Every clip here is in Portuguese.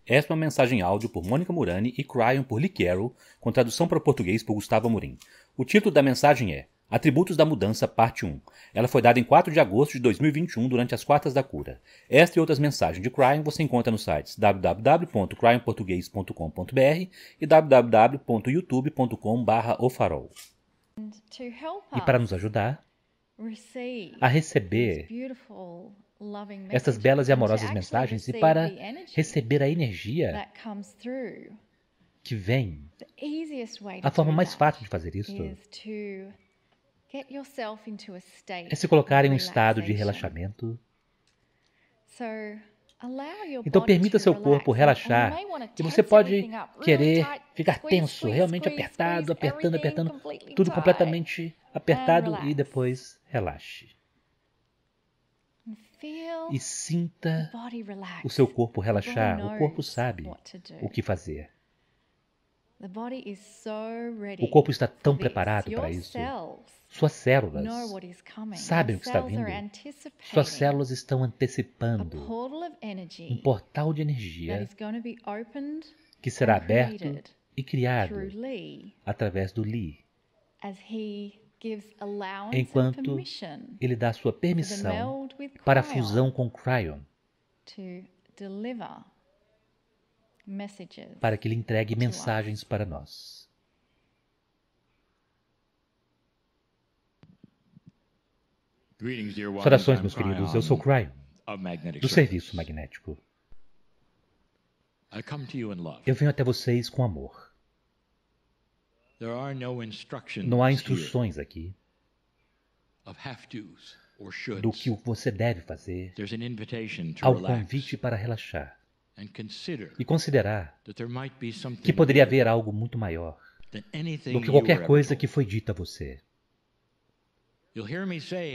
Esta é uma mensagem áudio por Mônica Murani e Cryon por Lee Carroll, com tradução para o português por Gustavo Amorim. O título da mensagem é Atributos da Mudança, Parte 1. Ela foi dada em 4 de agosto de 2021 durante as Quartas da Cura. Esta e outras mensagens de Cryon você encontra nos sites www.cryonportugues.com.br e www.youtube.com/ofarol. E para nos ajudar a receber estas belas e amorosas mensagens e para receber a energia que vem, a forma mais fácil de fazer isso é se colocar em um estado de relaxamento. Então permita seu corpo relaxar e você pode querer ficar tenso, realmente apertado, apertando, tudo completamente apertado e depois relaxe. E sinta o seu corpo relaxar. O corpo sabe o que fazer. O corpo está tão preparado para isso. Suas células sabem o que está vindo. Suas células estão antecipando um portal de energia que será aberto e criado através do Lee, enquanto ele dá sua permissão para a fusão com Cryon, para que ele entregue mensagens para nós. Saudações, meus queridos. Eu sou Cryon, do Serviço Magnético. Eu venho até vocês com amor. Não há instruções aqui do que você deve fazer. Há um convite para relaxar e considerar que poderia haver algo muito maior do que qualquer coisa que foi dita a você.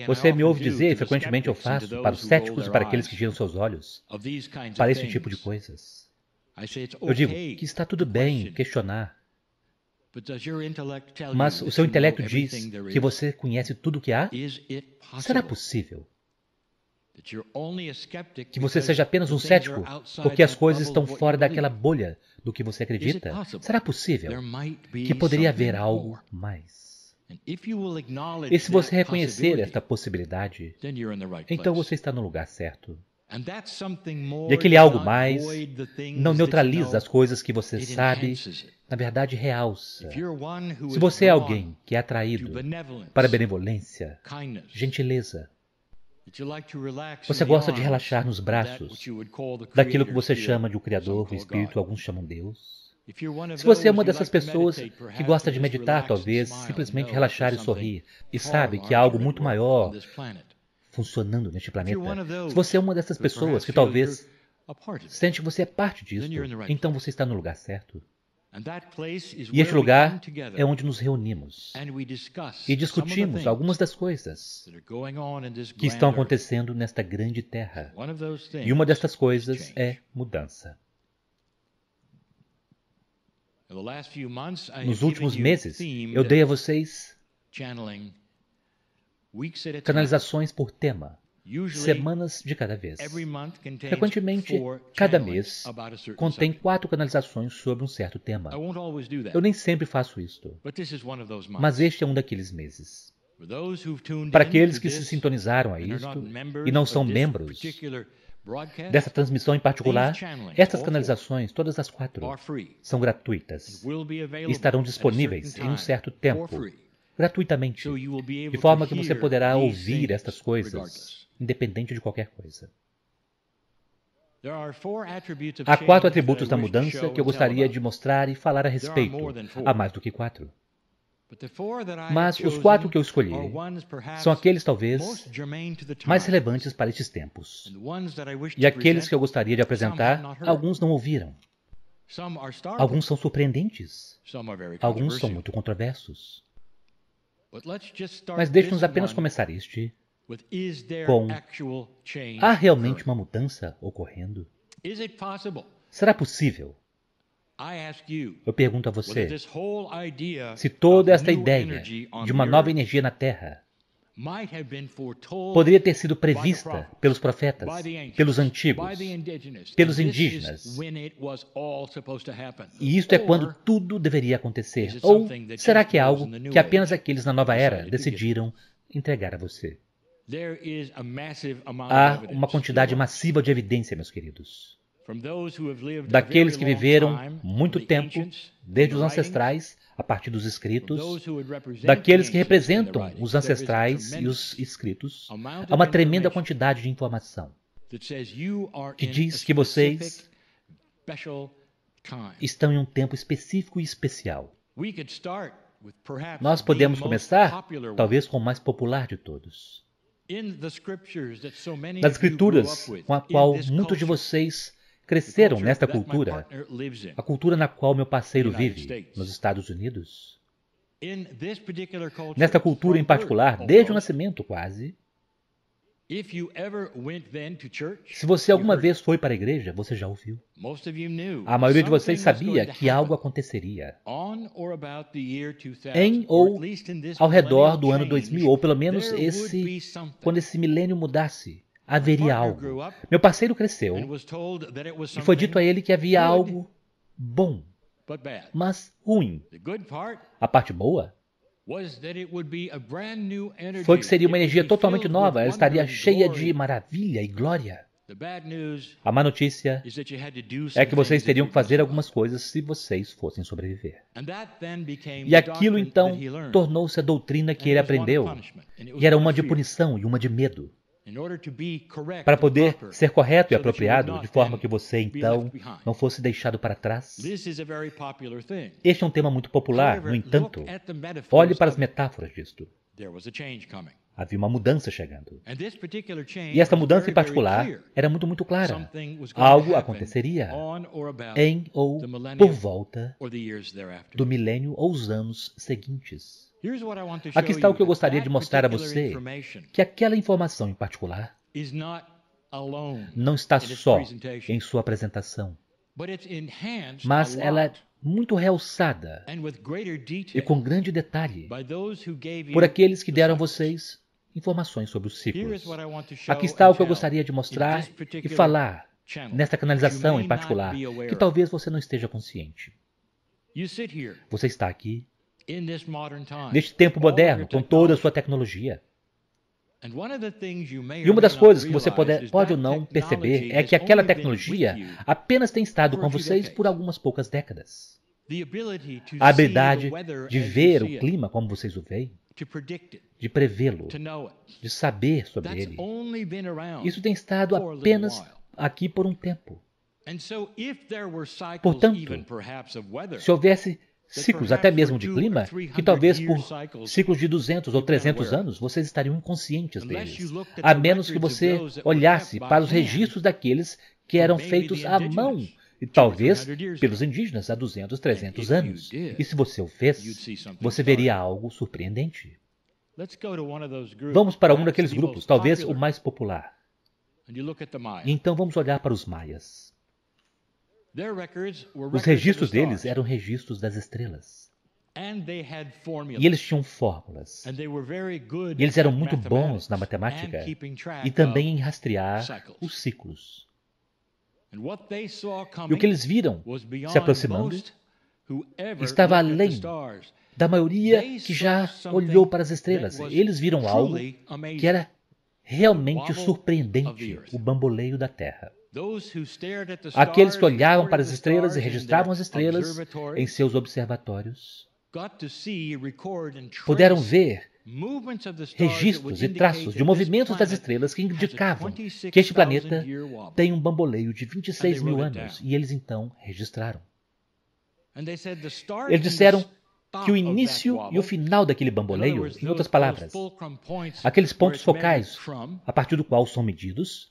Você me ouve dizer, e frequentemente eu faço, para os céticos e para aqueles que giram seus olhos, para esse tipo de coisas. Eu digo que está tudo bem questionar, mas o seu intelecto diz que você conhece tudo o que há? Será possível que você seja apenas um cético porque as coisas estão fora daquela bolha do que você acredita? Será possível que poderia haver algo mais? E se você reconhecer esta possibilidade, então você está no lugar certo. E aquele algo mais não neutraliza as coisas que você sabe, na verdade realça. Se você é alguém que é atraído para benevolência, gentileza, você gosta de relaxar nos braços daquilo que você chama de o Criador, o Espírito, alguns chamam Deus. Se você é uma dessas pessoas que gosta de meditar, talvez simplesmente relaxar e sorrir, e sabe que há algo muito maior funcionando neste planeta. Se você é uma dessas pessoas que talvez sente que você é parte disso, então você está no lugar certo. E este lugar é onde nos reunimos e discutimos algumas das coisas que estão acontecendo nesta grande terra. E uma dessas coisas é mudança. Nos últimos meses, eu dei a vocês canalizações por tema, semanas de cada vez. Frequentemente, cada mês contém 4 canalizações sobre um certo tema. Eu nem sempre faço isto, mas este é um daqueles meses. Para aqueles que se sintonizaram a isto e não são membros dessa transmissão em particular, estas canalizações, todas as 4, são gratuitas e estarão disponíveis em um certo tempo, gratuitamente, de forma que você poderá ouvir estas coisas, independente de qualquer coisa. Há 4 atributos da mudança que eu gostaria de mostrar e falar a respeito. Há mais do que 4. Mas os 4 que eu escolhi são aqueles, talvez, mais relevantes para estes tempos. E aqueles que eu gostaria de apresentar, alguns não ouviram. Alguns são surpreendentes. Alguns são muito controversos. Mas deixe-nos apenas começar este com: há realmente uma mudança ocorrendo? Será possível? Eu pergunto a você, se toda esta ideia de uma nova energia na Terra poderia ter sido prevista pelos profetas, pelos antigos, pelos indígenas. E isto é quando tudo deveria acontecer. Ou será que é algo que apenas aqueles na nova era decidiram entregar a você? Há uma quantidade massiva de evidência, meus queridos. Daqueles que viveram muito tempo, desde os ancestrais, a partir dos escritos, daqueles que representam os ancestrais e os escritos, há uma tremenda quantidade de informação que diz que vocês estão em um tempo específico e especial. Nós podemos começar, talvez, com o mais popular de todos. Nas escrituras com a qual muitos de vocês cresceram nesta cultura, a cultura na qual meu parceiro vive, nos Estados Unidos. Nesta cultura em particular, desde o nascimento quase, se você alguma vez foi para a igreja, você já ouviu. A maioria de vocês sabia que algo aconteceria em ou ao redor do ano 2000, ou pelo menos quando esse milênio mudasse. Haveria algo. Meu parceiro cresceu e foi dito a ele que havia algo bom, mas ruim. A parte boa foi que seria uma energia totalmente nova. Ela estaria cheia de maravilha e glória. A má notícia é que vocês teriam que fazer algumas coisas se vocês fossem sobreviver. E aquilo então tornou-se a doutrina que ele aprendeu. E era uma de punição e uma de medo. Para poder ser correto e apropriado, de forma que você, então, não fosse deixado para trás. Este é um tema muito popular, no entanto, olhe para as metáforas disto. Havia uma mudança chegando. E esta mudança em particular era muito clara. Algo aconteceria em ou por volta do milênio ou os anos seguintes. Aqui está o que eu gostaria de mostrar a você, que aquela informação em particular não está só em sua apresentação, mas ela é muito realçada e com grande detalhe por aqueles que deram a vocês informações sobre os ciclos. Aqui está o que eu gostaria de mostrar e falar nesta canalização em particular, que talvez você não esteja consciente. Você está aqui neste tempo moderno, com toda a sua tecnologia. E uma das coisas que você pode ou não perceber é que aquela tecnologia apenas tem estado com vocês por algumas poucas décadas. A habilidade de ver o clima como vocês o veem, de prevê-lo, de saber sobre ele, isso tem estado apenas aqui por um tempo. Portanto, se houvesse ciclos até mesmo de clima, que talvez por ciclos de 200 ou 300 anos, vocês estariam inconscientes deles, a menos que você olhasse para os registros daqueles que eram feitos à mão, e talvez pelos indígenas há 200, 300 anos. E se você o fez, você veria algo surpreendente. Vamos para um daqueles grupos, talvez o mais popular. E então vamos olhar para os maias. Os registros deles eram registros das estrelas. E eles tinham fórmulas. E eles eram muito bons na matemática e também em rastrear os ciclos. E o que eles viram se aproximando estava além da maioria que já olhou para as estrelas. Eles viram algo que era realmente surpreendente, o bamboleio da Terra. Aqueles que olhavam para as estrelas e registravam as estrelas em seus observatórios puderam ver registros e traços de movimentos das estrelas que indicavam que este planeta tem um bamboleio de 26 mil anos, e eles então registraram. Eles disseram que o início e o final daquele bamboleio, em outras palavras, aqueles pontos focais a partir do qual são medidos,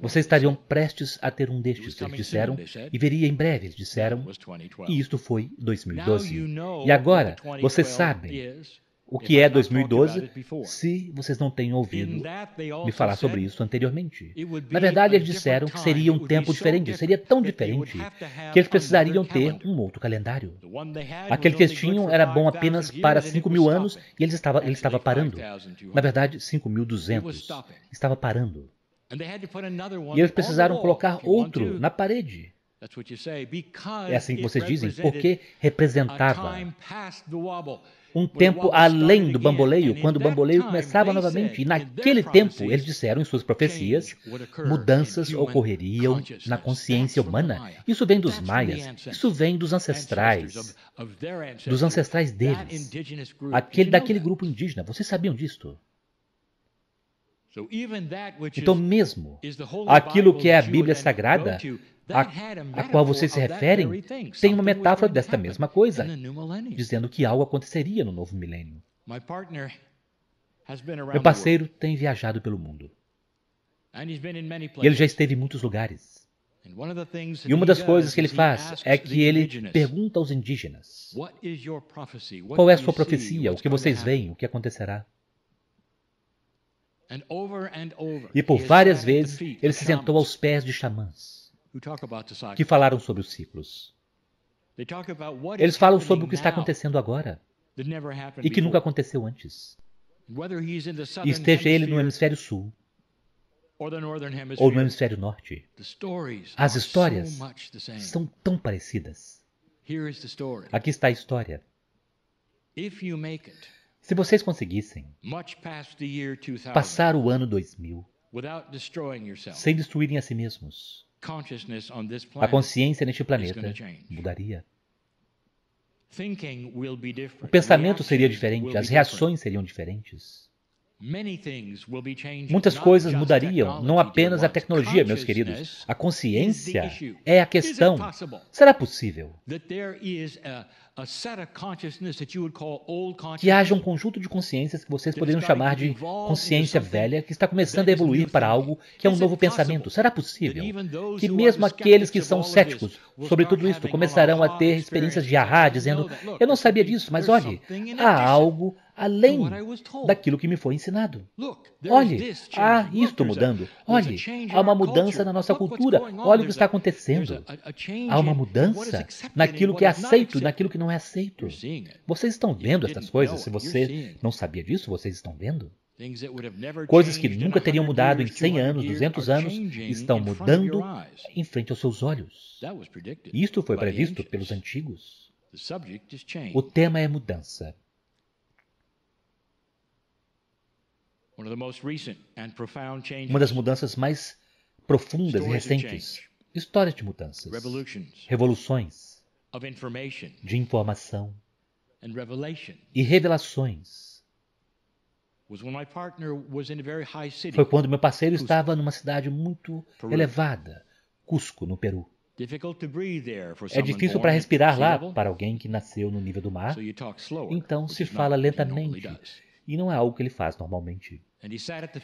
vocês estariam prestes a ter um destes, eles disseram, e veria em breve, eles disseram, e isto foi 2012. E agora, vocês sabem o que é 2012 se vocês não têm ouvido me falar sobre isso anteriormente. Na verdade, eles disseram que seria um tempo diferente, seria tão diferente que eles precisariam ter um outro calendário. Aquele que eles tinham era bom apenas para 5.000 anos e ele estava parando. Na verdade, 5.200. Estava parando. E eles precisaram colocar outro na parede. É assim que vocês dizem, porque representava um tempo além do bamboleio, quando o bamboleio começava novamente. E naquele tempo, eles disseram em suas profecias, mudanças ocorreriam na consciência humana. Isso vem dos maias, isso vem dos ancestrais deles, daquele grupo indígena. Vocês sabiam disto? Então mesmo aquilo que é a Bíblia Sagrada, a qual vocês se referem, tem uma metáfora desta mesma coisa, dizendo que algo aconteceria no novo milênio. Meu parceiro tem viajado pelo mundo. E ele já esteve em muitos lugares. E uma das coisas que ele faz é que ele pergunta aos indígenas: qual é a sua profecia? O que vocês veem? O que acontecerá? E por várias vezes ele se sentou aos pés de xamãs que falaram sobre os ciclos. Eles falam sobre o que está acontecendo agora e que nunca aconteceu antes. E esteja ele no hemisfério sul ou no hemisfério norte, as histórias são tão parecidas. Aqui está a história. Se vocês conseguissem passar o ano 2000 sem destruírem a si mesmos, a consciência neste planeta mudaria. O pensamento seria diferente, as reações seriam diferentes. Muitas coisas mudariam, não apenas a tecnologia, meus queridos. A consciência é a questão. Será possível que haja um conjunto de consciências que vocês poderiam chamar de consciência velha, que está começando a evoluir para algo que é um novo pensamento? Será possível que mesmo aqueles que são céticos sobre tudo isso começarão a ter experiências de ahá, dizendo: eu não sabia disso, mas olhe, há algo além daquilo que me foi ensinado. Olhe, há isto mudando. Olhe, há uma mudança na nossa cultura. Olhe o que está acontecendo. Há uma mudança naquilo que é aceito e naquilo que não é aceito. Vocês estão vendo essas coisas? Se você não sabia disso, vocês estão vendo? Coisas que nunca teriam mudado em 100 anos, 200 anos, estão mudando em frente aos seus olhos. Isto foi previsto pelos antigos. O tema é mudança. Uma das mudanças mais profundas e recentes. Histórias de mudanças. Revoluções de informação e revelações. Foi quando meu parceiro estava numa cidade muito elevada, Cusco, no Peru. É difícil para respirar lá para alguém que nasceu no nível do mar, então se fala lentamente. E não é algo que ele faz normalmente.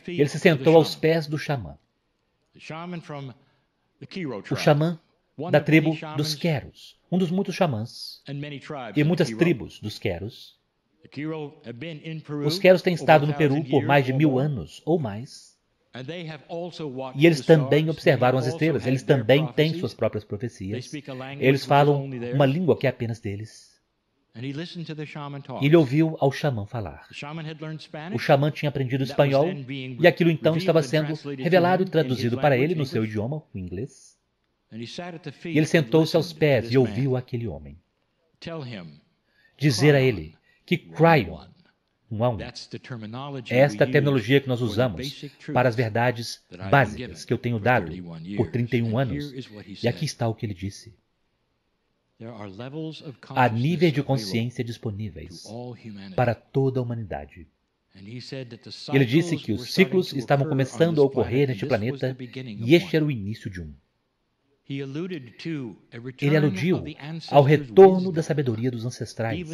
Ele se sentou aos pés do xamã. O xamã da tribo dos Queros, um dos muitos xamãs e muitas tribos dos Queros. Os Queros têm estado no Peru por mais de 1000 anos ou mais. E eles também observaram as estrelas, eles também têm suas próprias profecias. Eles falam uma língua que é apenas deles. E ele ouviu ao xamã falar. O xamã tinha aprendido espanhol e aquilo então estava sendo revelado e traduzido para ele no seu idioma, o inglês. E ele sentou-se aos pés e ouviu aquele homem dizer a ele que Cryon, esta é a terminologia que nós usamos para as verdades básicas que eu tenho dado por 31 anos. E aqui está o que ele disse. Há níveis de consciência disponíveis para toda a humanidade. Ele disse que os ciclos estavam começando a ocorrer neste planeta e este era o início de um. Ele aludiu ao retorno da sabedoria dos ancestrais,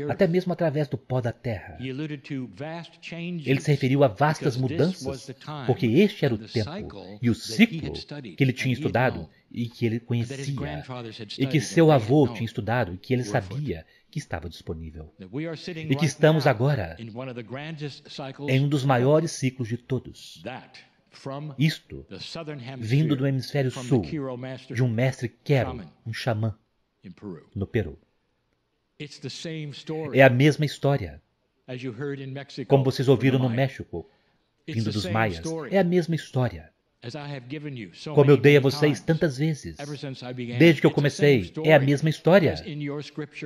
até mesmo através do pó da terra. Ele se referiu a vastas mudanças, porque este era o tempo e o ciclo que ele tinha estudado e que ele conhecia, e que seu avô tinha estudado e que ele sabia que estava disponível. E que estamos agora em um dos maiores ciclos de todos. Isto vindo do hemisfério sul, de um mestre Quero, um xamã, no Peru. É a mesma história. Como vocês ouviram no México, vindo dos maias, é a mesma história. Como eu dei a vocês tantas vezes, desde que eu comecei, é a mesma história,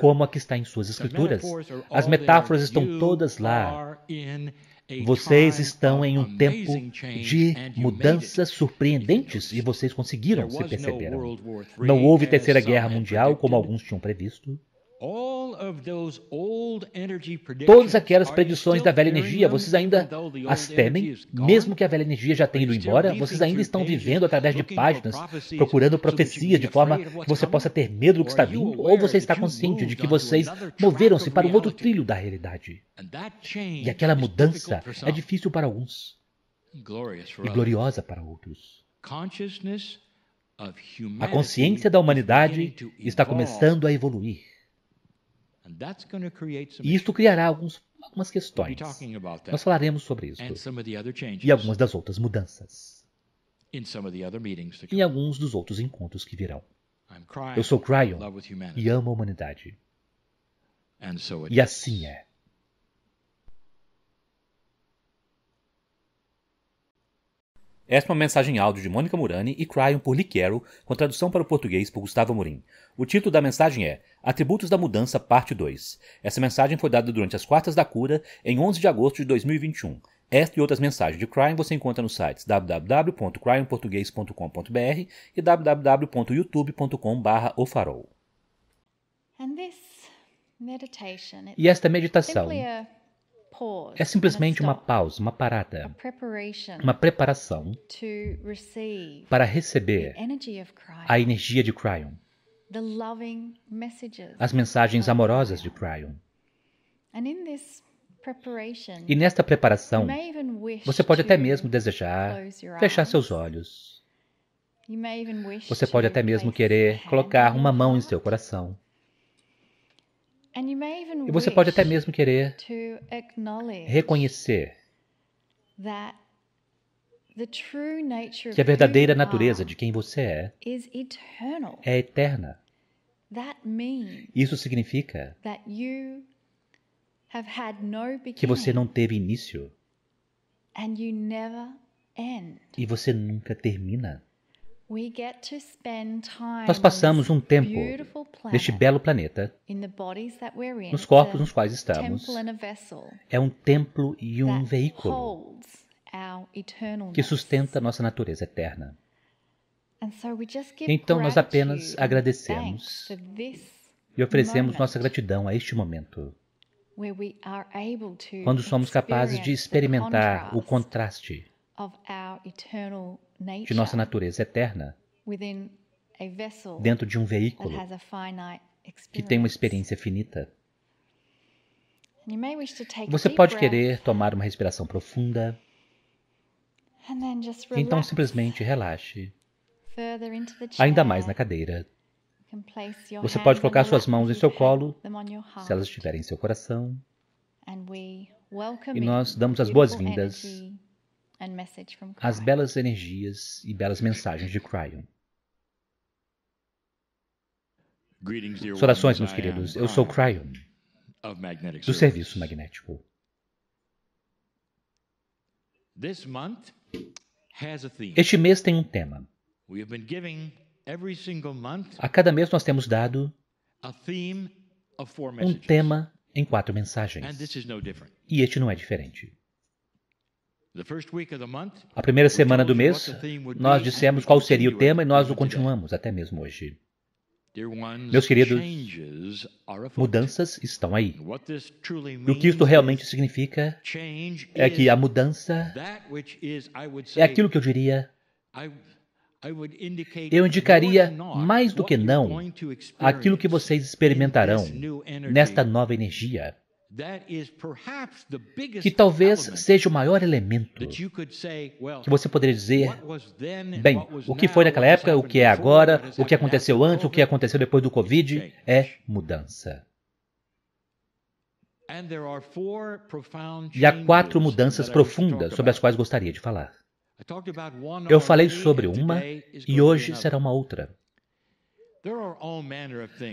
como a que está em suas escrituras. As metáforas estão todas lá. Vocês estão em um tempo de mudanças surpreendentes e vocês conseguiram, se perceberam. Não houve terceira guerra mundial, como alguns tinham previsto. Todas aquelas predições da velha energia, vocês ainda as temem, mesmo que a velha energia já tenha ido embora, vocês ainda estão vivendo através de páginas, procurando profecias de forma que você possa ter medo do que está vindo, ou você está consciente de que vocês moveram-se para um outro trilho da realidade. E aquela mudança é difícil para alguns e gloriosa para outros. A consciência da humanidade está começando a evoluir. E isto criará algumas questões. Nós falaremos sobre isso. E algumas das outras mudanças. Em alguns dos outros encontros que virão. Eu sou Cryon e amo a humanidade. E assim é. Esta é uma mensagem áudio de Mônica Murani e Cryon por Lee Carroll, com tradução para o português por Gustavo Amorim. O título da mensagem é Atributos da Mudança, Parte 2. Essa mensagem foi dada durante as Quartas da Cura, em 11 de agosto de 2021. Esta e outras mensagens de Cryon você encontra nos sites www.cryonportugues.com.br e www.youtube.com/ofarol. E esta meditação é simplesmente uma pausa, uma parada, uma preparação para receber a energia de Cryon, as mensagens amorosas de Cryon. E nesta preparação, você pode até mesmo desejar fechar seus olhos. Você pode até mesmo querer colocar uma mão em seu coração. E você pode até mesmo querer reconhecer que a verdadeira natureza de quem você é eterna. Isso significa que você não teve início e você nunca termina. Nós passamos um tempo neste belo planeta, nos corpos nos quais estamos. É um templo e um veículo que sustenta nossa natureza eterna. Então nós apenas agradecemos e oferecemos nossa gratidão a este momento, quando somos capazes de experimentar o contraste de nossa natureza eterna dentro de um veículo que tem uma experiência finita. Você pode querer tomar uma respiração profunda, então simplesmente relaxe ainda mais na cadeira. Você pode colocar suas mãos em seu colo, se elas estiverem em seu coração, e nós damos as boas-vindas às belas energias e belas mensagens de Cryon. Saudações, meus queridos. Eu sou Cryon, do Serviço Magnético. Este mês tem um tema. A cada mês nós temos dado um tema em 4 mensagens. E este não é diferente. A primeira semana do mês, nós dissemos qual seria o tema e nós o continuamos até mesmo hoje. Meus queridos, mudanças estão aí. E o que isto realmente significa é que a mudança é aquilo que eu diria, eu indicaria mais do que não aquilo que vocês experimentarão nesta nova energia, que talvez seja o maior elemento que você poderia dizer, bem, o que foi naquela época, o que é agora, o que aconteceu antes, o que aconteceu depois do Covid, é mudança. E há 4 mudanças profundas sobre as quais gostaria de falar. Eu falei sobre uma e hoje será uma outra.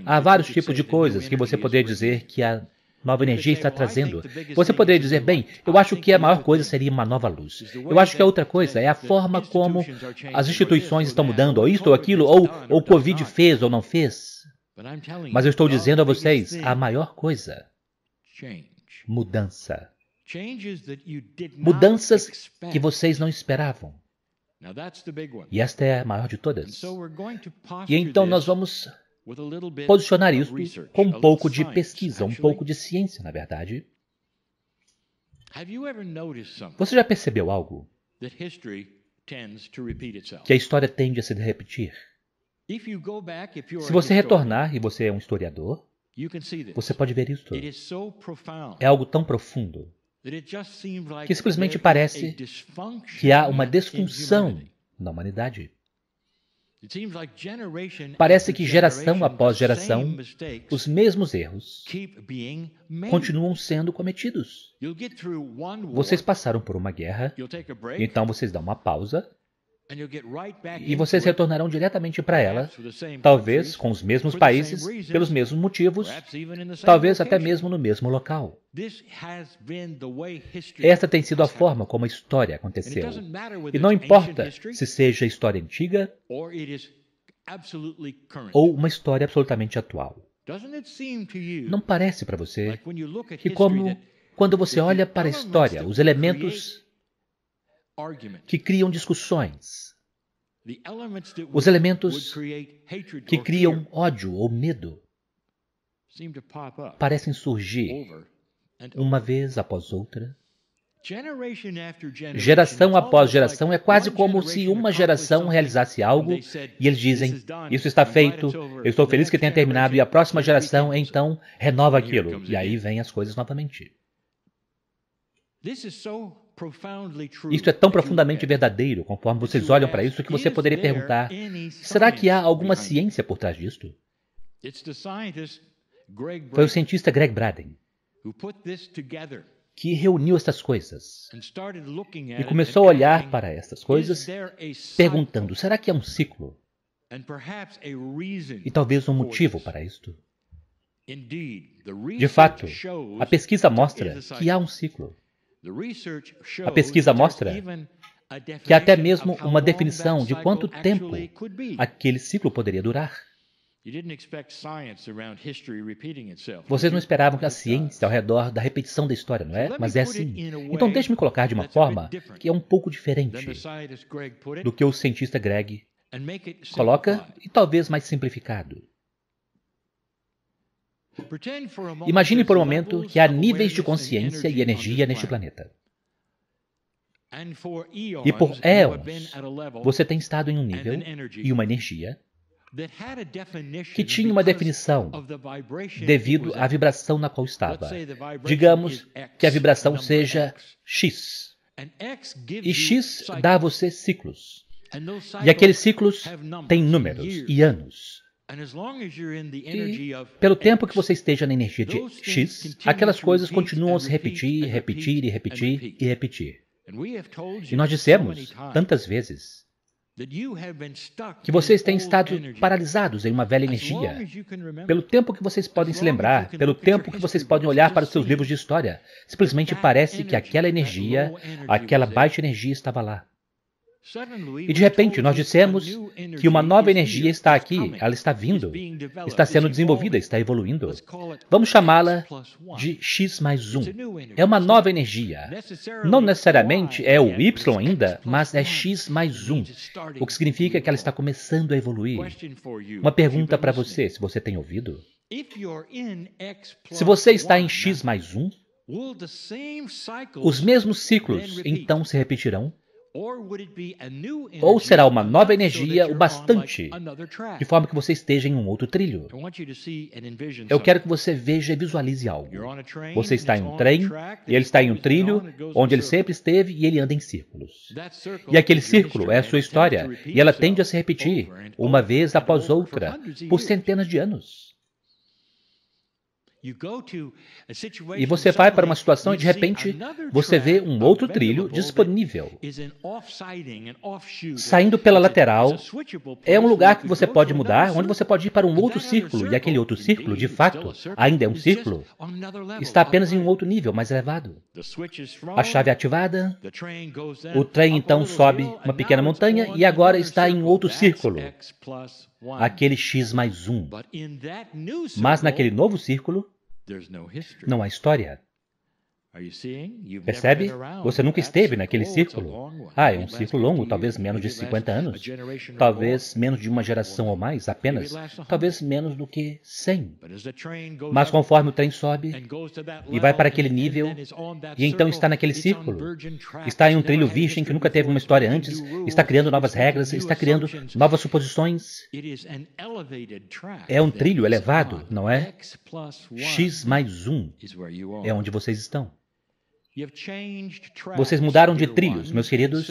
Há vários tipos de coisas que você poderia dizer que a nova energia está trazendo. Você poderia dizer, bem, eu acho que a maior coisa seria uma nova luz. Eu acho que a outra coisa é a forma como as instituições estão mudando, ou isto ou aquilo, ou o Covid fez ou não fez. Mas eu estou dizendo a vocês, a maior coisa, mudança. Mudanças que vocês não esperavam. E esta é a maior de todas. E então nós vamos posicionar isso com um pouco de pesquisa, um pouco de ciência, na verdade. Você já percebeu algo? Que a história tende a se repetir. Se você retornar, e você é um historiador, você pode ver isso. É algo tão profundo que simplesmente parece que há uma disfunção na humanidade. Parece que geração após geração, os mesmos erros continuam sendo cometidos. Vocês passaram por uma guerra, então vocês dão uma pausa, e vocês retornarão diretamente para ela, talvez com os mesmos países, pelos mesmos motivos, talvez até mesmo no mesmo local. Esta tem sido a forma como a história aconteceu. E não importa se seja história antiga ou uma história absolutamente atual. Não parece para você que quando você olha para a história, os elementos que criam discussões, os elementos que criam ódio ou medo, parecem surgir uma vez após outra. Geração após geração, é quase como se uma geração realizasse algo e eles dizem, isso está feito, eu estou feliz que tenha terminado, e a próxima geração então renova aquilo. E aí vem as coisas novamente. Isto é tão profundamente verdadeiro, conforme vocês olham para isso, que você poderia perguntar, será que há alguma ciência por trás disto? Foi o cientista Greg Braden que reuniu estas coisas e começou a olhar para estas coisas perguntando, será que há um ciclo? E talvez um motivo para isto. De fato, a pesquisa mostra que há um ciclo. A pesquisa mostra que há até mesmo uma definição de quanto tempo aquele ciclo poderia durar. Vocês não esperavam que a ciência ao redor da repetição da história, não é? Mas é assim. Então deixe-me colocar de uma forma que é um pouco diferente do que o cientista Greg coloca e talvez mais simplificado. Imagine por um momento que há níveis de consciência e energia neste planeta. E por éons, você tem estado em um nível e uma energia que tinha uma definição devido à vibração na qual estava. Digamos que a vibração seja X. E X dá a você ciclos. E aqueles ciclos têm números e anos. E pelo tempo que você esteja na energia de X, aquelas coisas continuam a se repetir, repetir e repetir e repetir. E nós dissemos tantas vezes que vocês têm estado paralisados em uma velha energia. Pelo tempo que vocês podem se lembrar, pelo tempo que vocês podem olhar para os seus livros de história, simplesmente parece que aquela energia, aquela baixa energia estava lá. E de repente nós dissemos que uma nova energia está aqui, ela está vindo, está sendo desenvolvida, está evoluindo. Vamos chamá-la de X mais 1. É uma nova energia. Não necessariamente é o Y ainda, mas é X mais 1, o que significa que ela está começando a evoluir. Uma pergunta para você, se você tem ouvido. Se você está em X mais 1, os mesmos ciclos então se repetirão? Ou será uma nova energia o bastante, de forma que você esteja em um outro trilho? Eu quero que você veja e visualize algo. Você está em um trem, e ele está em um trilho, onde ele sempre esteve, e ele anda em círculos. E aquele círculo é a sua história, e ela tende a se repetir, uma vez após outra, por centenas de anos. E você vai para uma situação e, de repente, você vê um outro trilho disponível. Saindo pela lateral, é um lugar que você pode mudar, onde você pode ir para um outro círculo. E aquele outro círculo, de fato, ainda é um círculo. Está apenas em um outro nível, mais elevado. A chave é ativada, o trem então sobe uma pequena montanha e agora está em outro círculo. Aquele X mais 1. Mas naquele novo círculo, não há história. Percebe? Você nunca esteve naquele círculo. É um círculo longo, talvez menos de 50 anos. Talvez menos de uma geração ou mais, apenas. Talvez menos do que 100. Mas conforme o trem sobe e vai para aquele nível, e então está naquele círculo, está em um trilho virgem que nunca teve uma história antes, está criando novas regras, está criando novas suposições. É um trilho elevado, não é? X mais 1 é onde vocês estão. Vocês mudaram de trilhos, meus queridos.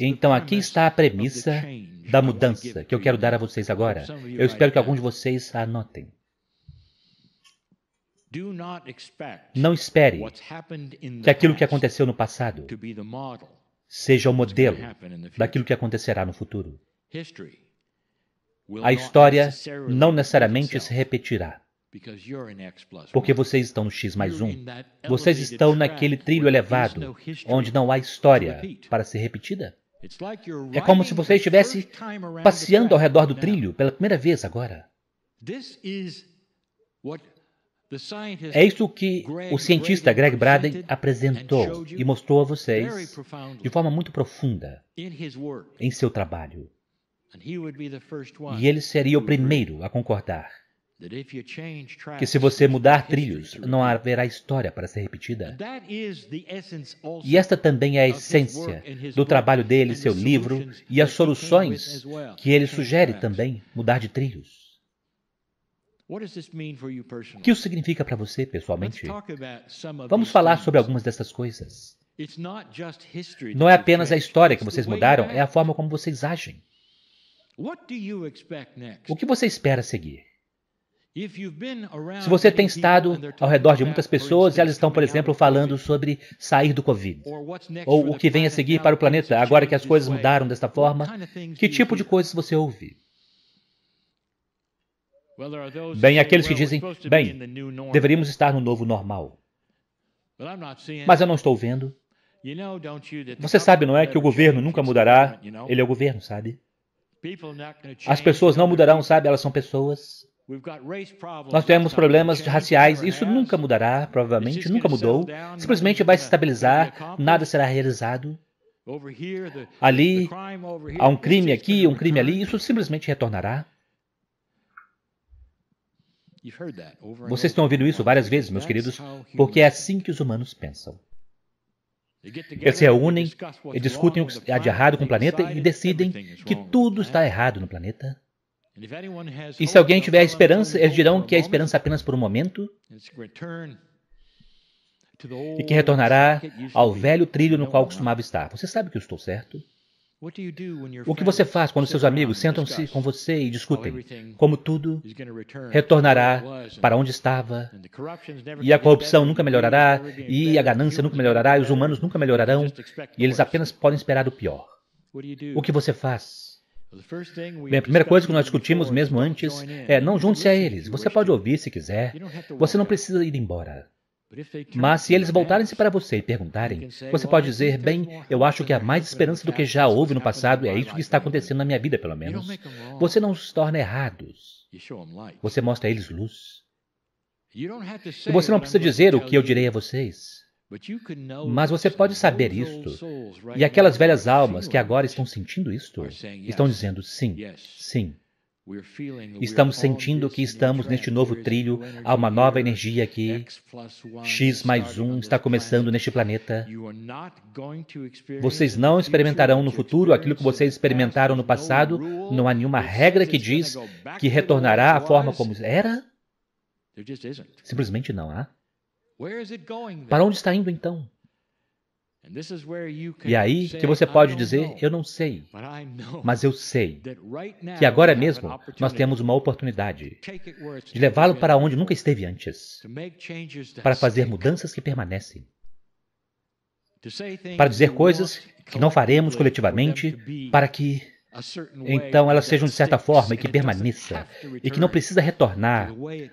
Então aqui está a premissa da mudança que eu quero dar a vocês agora. Eu espero que alguns de vocês a anotem. Não espere que aquilo que aconteceu no passado seja o modelo daquilo que acontecerá no futuro. A história não necessariamente se repetirá. Porque vocês estão no X mais 1. Vocês estão naquele trilho elevado, onde não há história para ser repetida. É como se você estivesse passeando ao redor do trilho pela primeira vez agora. É isso que o cientista Greg Braden apresentou e mostrou a vocês de forma muito profunda em seu trabalho. E ele seria o primeiro a concordar que se você mudar trilhos, não haverá história para ser repetida. E esta também é a essência do trabalho dele, seu livro, e as soluções que ele sugere também mudar de trilhos. O que isso significa para você, pessoalmente? Vamos falar sobre algumas dessas coisas. Não é apenas a história que vocês mudaram, é a forma como vocês agem. O que você espera a seguir? Se você tem estado ao redor de muitas pessoas e elas estão, por exemplo, falando sobre sair do Covid, ou o que vem a seguir para o planeta agora que as coisas mudaram desta forma, que tipo de coisas você ouve? Bem, aqueles que dizem, bem, deveríamos estar no novo normal. Mas eu não estou vendo. Você sabe, não é, que o governo nunca mudará, ele é o governo, sabe? As pessoas não mudarão, sabe, elas são pessoas. Nós temos problemas raciais, isso nunca mudará, provavelmente, nunca mudou. Simplesmente vai se estabilizar, nada será realizado. Ali, há um crime aqui, um crime ali, isso simplesmente retornará. Vocês estão ouvindo isso várias vezes, meus queridos, porque é assim que os humanos pensam. Eles se reúnem e discutem o que há de errado com o planeta e decidem que tudo está errado no planeta. E se alguém tiver esperança, eles dirão que a esperança é apenas por um momento e que retornará ao velho trilho no qual costumava estar. Você sabe que eu estou certo? O que você faz quando seus amigos sentam-se com você e discutem como tudo retornará para onde estava, e a corrupção nunca melhorará, e a ganância nunca melhorará, e os humanos nunca melhorarão, e eles apenas podem esperar o pior? O que você faz? Bem, a primeira coisa que nós discutimos mesmo antes é não junte-se a eles. Você pode ouvir se quiser. Você não precisa ir embora. Mas se eles voltarem-se para você e perguntarem, você pode dizer, bem, eu acho que há mais esperança do que já houve no passado, e é isso que está acontecendo na minha vida, pelo menos. Você não os torna errados. Você mostra a eles luz. E você não precisa dizer o que eu direi a vocês. Mas você pode saber isto. E aquelas velhas almas que agora estão sentindo isto, estão dizendo sim, sim. Estamos sentindo que estamos neste novo trilho, há uma nova energia aqui. X mais 1 está começando neste planeta. Vocês não experimentarão no futuro aquilo que vocês experimentaram no passado. Não há nenhuma regra que diz que retornará à forma como era. Simplesmente não há. Para onde está indo então? E aí que você pode dizer, eu não sei, mas eu sei que agora mesmo nós temos uma oportunidade de levá-lo para onde nunca esteve antes, para fazer mudanças que permanecem, para dizer coisas que não faremos coletivamente, para que então elas sejam de certa forma e que permaneça, e que não precisa retornar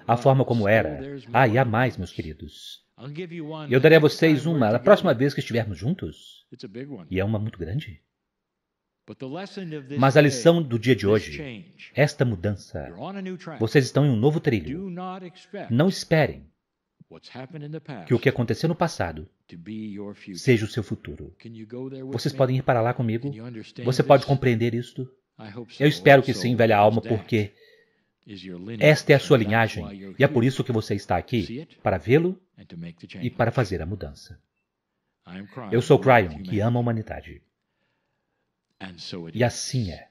à forma como era. E há mais, meus queridos. Eu darei a vocês uma na próxima vez que estivermos juntos. E é uma muito grande. Mas a lição do dia de hoje, esta mudança, vocês estão em um novo trilho. Não esperem que o que aconteceu no passado seja o seu futuro. Vocês podem ir para lá comigo? Você pode compreender isto? Eu espero que sim, velha alma, porque esta é a sua linhagem e é por isso que você está aqui, para vê-lo e para fazer a mudança. Eu sou Cryon, que ama a humanidade. E assim é.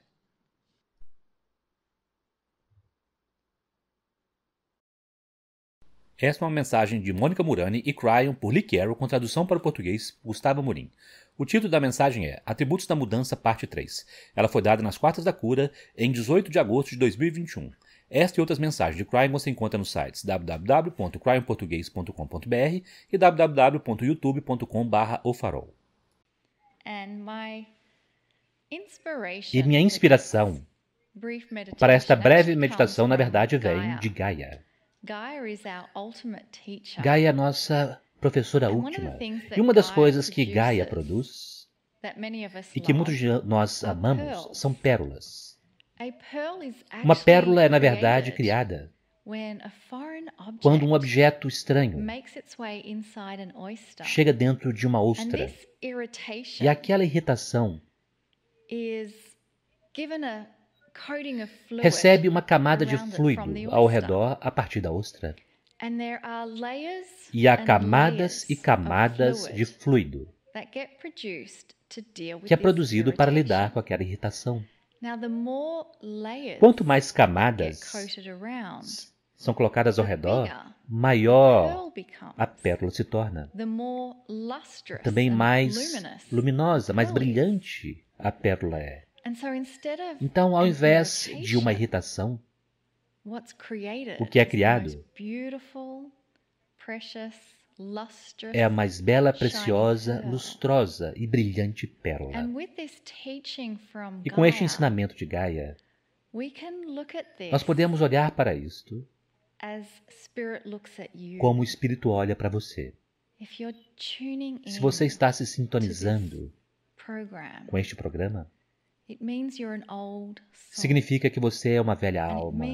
Esta é uma mensagem de Mônica Murani e Cryon por Lee Carroll, com tradução para o português Gustavo Amorim. O título da mensagem é Atributos da Mudança, parte 3. Ela foi dada nas Quartas da Cura, em 18 de agosto de 2021. Esta e outras mensagens de Cryon você encontra nos sites www.cryonportugues.com.br e www.youtube.com/ofarol. E minha inspiração para esta breve meditação, na verdade, vem de Gaia. Gaia é a nossa professora última. E uma das coisas que Gaia produz e que muitos de nós amamos são pérolas. Uma pérola é, na verdade, criada quando um objeto estranho chega dentro de uma ostra. E aquela irritação recebe uma camada de fluido ao redor a partir da ostra. E há camadas e camadas de fluido que é produzido para lidar com aquela irritação. Quanto mais camadas são colocadas ao redor, maior a pérola se torna. Também mais luminosa, mais brilhante a pérola é. Então, ao invés de uma irritação, o que é criado é a mais bela, preciosa, lustrosa e brilhante pérola. E com este ensinamento de Gaia, nós podemos olhar para isto como o Espírito olha para você. Se você está se sintonizando com este programa, significa que você é uma velha alma.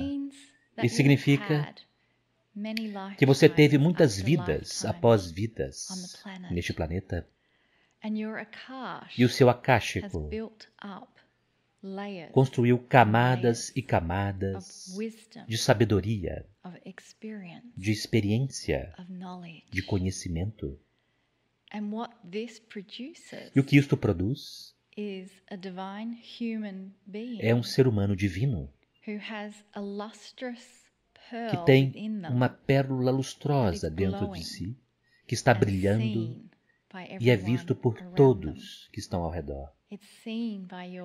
E significa que você teve muitas vidas após vidas neste planeta. E o seu akáshico construiu camadas e camadas de sabedoria, de experiência, de conhecimento. E o que isto produz é um ser humano divino que tem uma pérola lustrosa dentro de si, que está brilhando e é visto por todos que estão ao redor.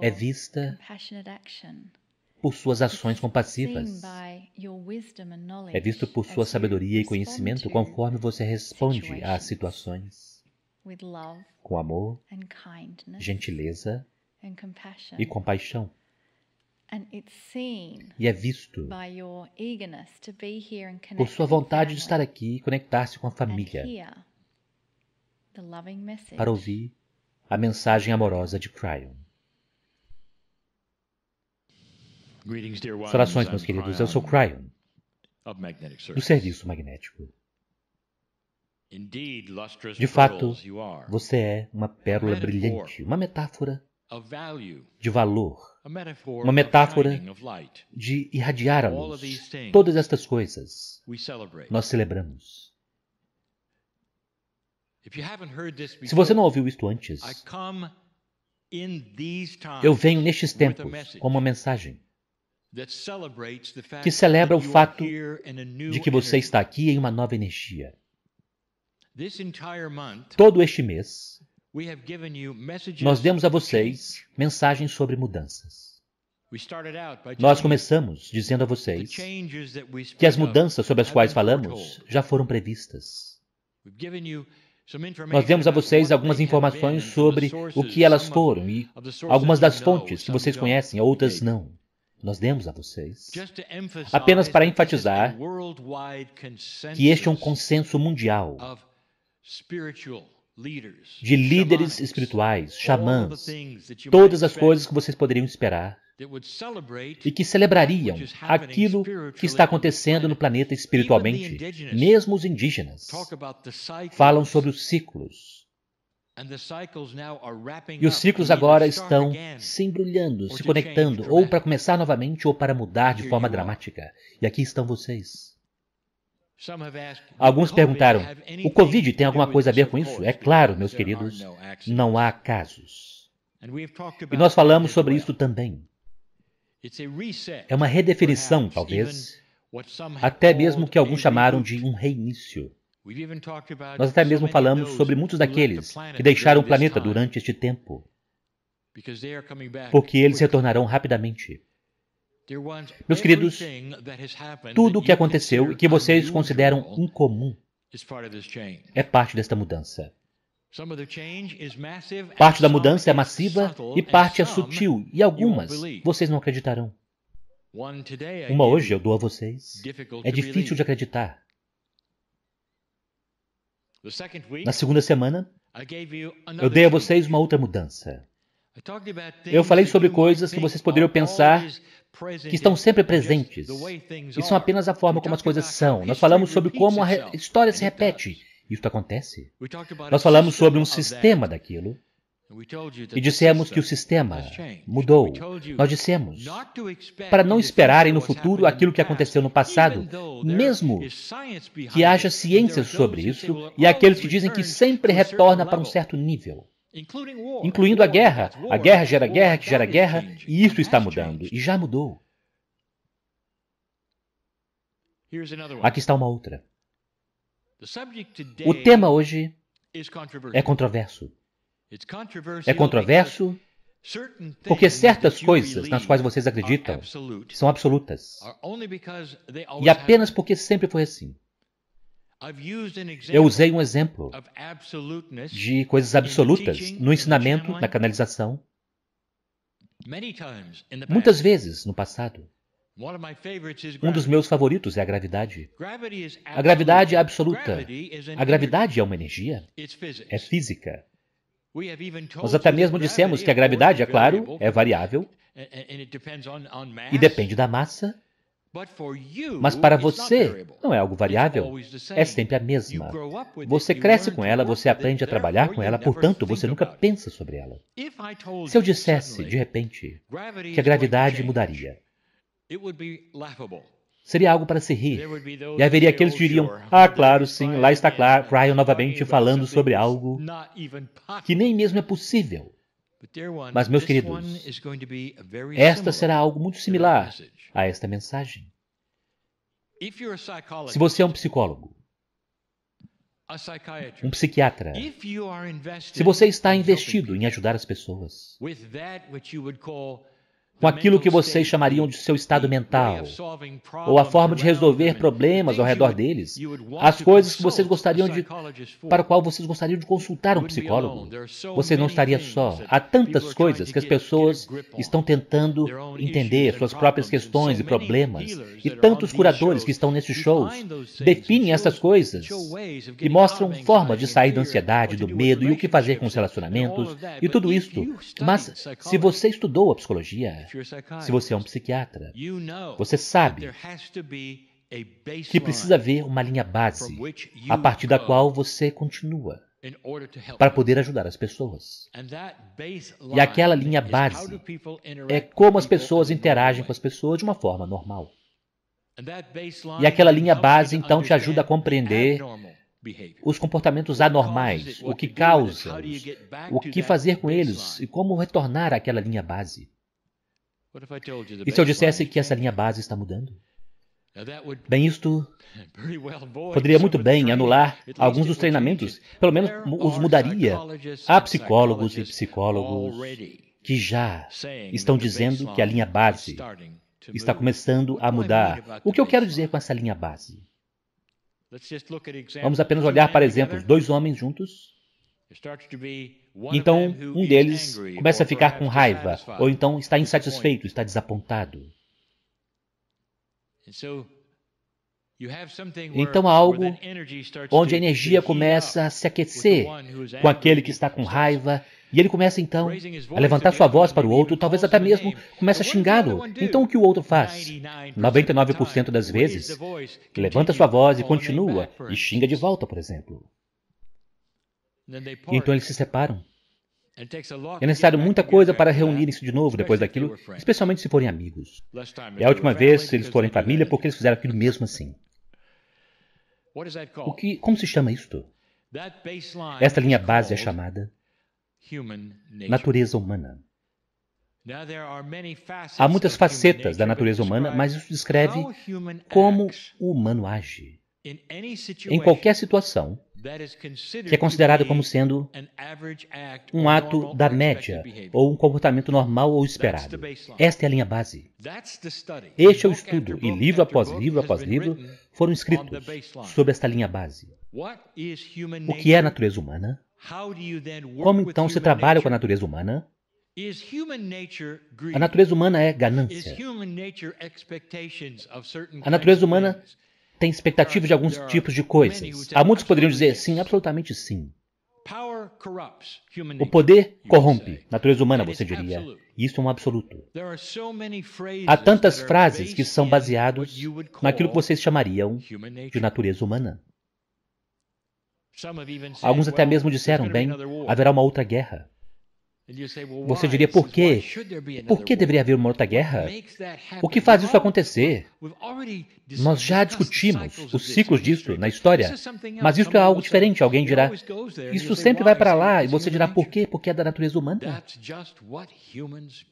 É vista por suas ações compassivas. É visto por sua sabedoria e conhecimento conforme você responde às situações com amor, gentileza e compaixão. E é visto por sua vontade de estar aqui e conectar-se com a família para ouvir a mensagem amorosa de Cryon. Saudações, meus queridos. Eu sou Cryon, do Serviço Magnético. De fato, você é uma pérola brilhante, uma metáfora de valor, uma metáfora de irradiar a luz. Todas estas coisas nós celebramos. Se você não ouviu isto antes, eu venho nestes tempos com uma mensagem que celebra o fato de que você está aqui em uma nova energia. Todo este mês, Nós demos a vocês mensagens sobre mudanças. Nós começamos dizendo a vocês que as mudanças sobre as quais falamos já foram previstas. Nós demos a vocês algumas informações sobre o que elas foram e algumas das fontes que vocês conhecem, outras não. Nós demos a vocês apenas para enfatizar que este é um consenso mundial de líderes espirituais, xamãs, todas as coisas que vocês poderiam esperar e que celebrariam aquilo que está acontecendo no planeta espiritualmente. Mesmo os indígenas falam sobre os ciclos. E os ciclos agora estão se embrulhando, se conectando, ou para começar novamente, ou para mudar de forma dramática. E aqui estão vocês. Alguns perguntaram, o Covid tem alguma coisa a ver com isso? É claro, meus queridos, não há casos. E nós falamos sobre isso também. É uma redefinição, talvez, até mesmo que alguns chamaram de um reinício. Nós até mesmo falamos sobre muitos daqueles que deixaram o planeta durante este tempo, porque eles retornarão rapidamente. Meus queridos, tudo o que aconteceu e que vocês consideram incomum é parte desta mudança. Parte da mudança é massiva e parte é sutil, e algumas vocês não acreditarão. Uma hoje eu dou a vocês. É difícil de acreditar. Na segunda semana, eu dei a vocês uma outra mudança. Eu falei sobre coisas que vocês poderiam pensar que estão sempre presentes e são apenas a forma como as coisas são. Nós falamos sobre como a história se repete. Isso acontece. Nós falamos sobre um sistema daquilo e dissemos que o sistema mudou. Nós dissemos para não esperarem no futuro aquilo que aconteceu no passado, mesmo que haja ciências sobre isso e aqueles que dizem que sempre retorna para um certo nível. Incluindo a guerra. A guerra gera guerra, que gera guerra, e isso está mudando. E já mudou. Aqui está uma outra. O tema hoje é controverso. É controverso porque certas coisas nas quais vocês acreditam são absolutas. E apenas porque sempre foi assim. Eu usei um exemplo de coisas absolutas no ensinamento, na canalização. Muitas vezes no passado. Um dos meus favoritos é a gravidade. A gravidade é absoluta. A gravidade é uma energia. É física. Nós até mesmo dissemos que a gravidade, é claro, é variável e depende da massa. Mas para você, não é algo variável, é sempre a mesma. Você cresce com ela, você aprende a trabalhar com ela, portanto, você nunca pensa sobre ela. Se eu dissesse, de repente, que a gravidade mudaria, seria algo para se rir. E haveria aqueles que diriam, claro, sim, lá está Cryon novamente falando sobre algo que nem mesmo é possível. Mas, meus queridos, esta será algo muito similar a esta mensagem. Se você é um psicólogo, um psiquiatra, se você está investido em ajudar as pessoas, com aquilo que vocês chamariam de seu estado mental, ou a forma de resolver problemas ao redor deles, as coisas que vocês gostariam para o qual vocês gostariam de consultar um psicólogo, você não estaria só. Há tantas coisas que as pessoas estão tentando entender, suas próprias questões e problemas, e tantos curadores que estão nesses shows definem essas coisas e mostram formas de sair da ansiedade, do medo e o que fazer com os relacionamentos e tudo isso. Mas se você estudou a psicologia, se você é um psiquiatra, você sabe que precisa haver uma linha base a partir da qual você continua para poder ajudar as pessoas. E aquela linha base é como as pessoas interagem com as pessoas de uma forma normal. E aquela linha base então te ajuda a compreender os comportamentos anormais, o que causa, o que fazer com eles e como retornar àquela linha base. E se eu dissesse que essa linha base está mudando? Bem, isto poderia muito bem anular alguns dos treinamentos, pelo menos os mudaria. Há psicólogos e psicólogos que já estão dizendo que a linha base está começando a mudar. O que eu quero dizer com essa linha base? Vamos apenas olhar para exemplos. 2 homens juntos. Então, um deles começa a ficar com raiva, ou então está insatisfeito, está desapontado. Então há algo onde a energia começa a se aquecer com aquele que está com raiva, e ele começa então a levantar sua voz para o outro, talvez até mesmo começa a xingá-lo. Então o que o outro faz? 99% das vezes, levanta sua voz e continua, e xinga de volta, por exemplo. Então eles se separam. É necessário muita coisa para reunirem-se de novo depois daquilo, especialmente se forem amigos. É a última vez se eles forem família porque eles fizeram aquilo mesmo assim. Como se chama isto? Esta linha base é chamada natureza humana. Há muitas facetas da natureza humana, mas isso descreve como o humano age. Em qualquer situação que é considerada como sendo um ato da média, ou um comportamento normal ou esperado. Esta é a linha base. Este é o estudo, e livro após livro após livro foram escritos sobre esta linha base. O que é a natureza humana? Como então se trabalha com a natureza humana? A natureza humana é ganância. A natureza humana tem expectativas de alguns tipos de coisas. Há muitos que poderiam dizer sim, absolutamente sim. O poder corrompe. Natureza humana, você diria. Isso é um absoluto. Há tantas frases que são baseadas naquilo que vocês chamariam de natureza humana. Alguns até mesmo disseram, bem, haverá uma outra guerra. Você diria, por quê? Por que deveria haver uma outra guerra? O que faz isso acontecer? Nós já discutimos os ciclos disso na história, mas isso é algo diferente. Alguém dirá, isso sempre vai para lá, e você dirá, por quê? Porque é da natureza humana.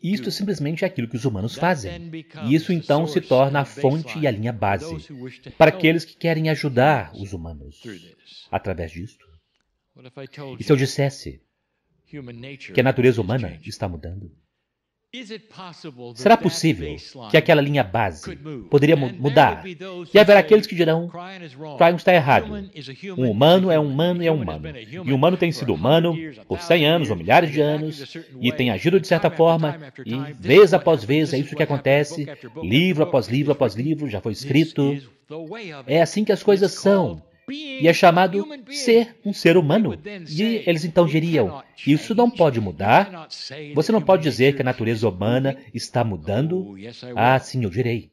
Isso simplesmente é aquilo que os humanos fazem. E isso então se torna a fonte e a linha base para aqueles que querem ajudar os humanos através disto. E se eu dissesse que a natureza humana está mudando? Será possível que aquela linha base poderia mudar? E haverá aqueles que dirão, Cryon está errado. Um humano é um humano e é um humano. E o humano tem sido humano por 100 anos ou milhares de anos e tem agido de certa forma e vez após vez é isso que acontece. Livro após livro após livro já foi escrito. É assim que as coisas são. E é chamado ser um ser humano. E eles então diriam, isso não pode mudar. Você não pode dizer que a natureza humana está mudando. Ah, sim, eu direi.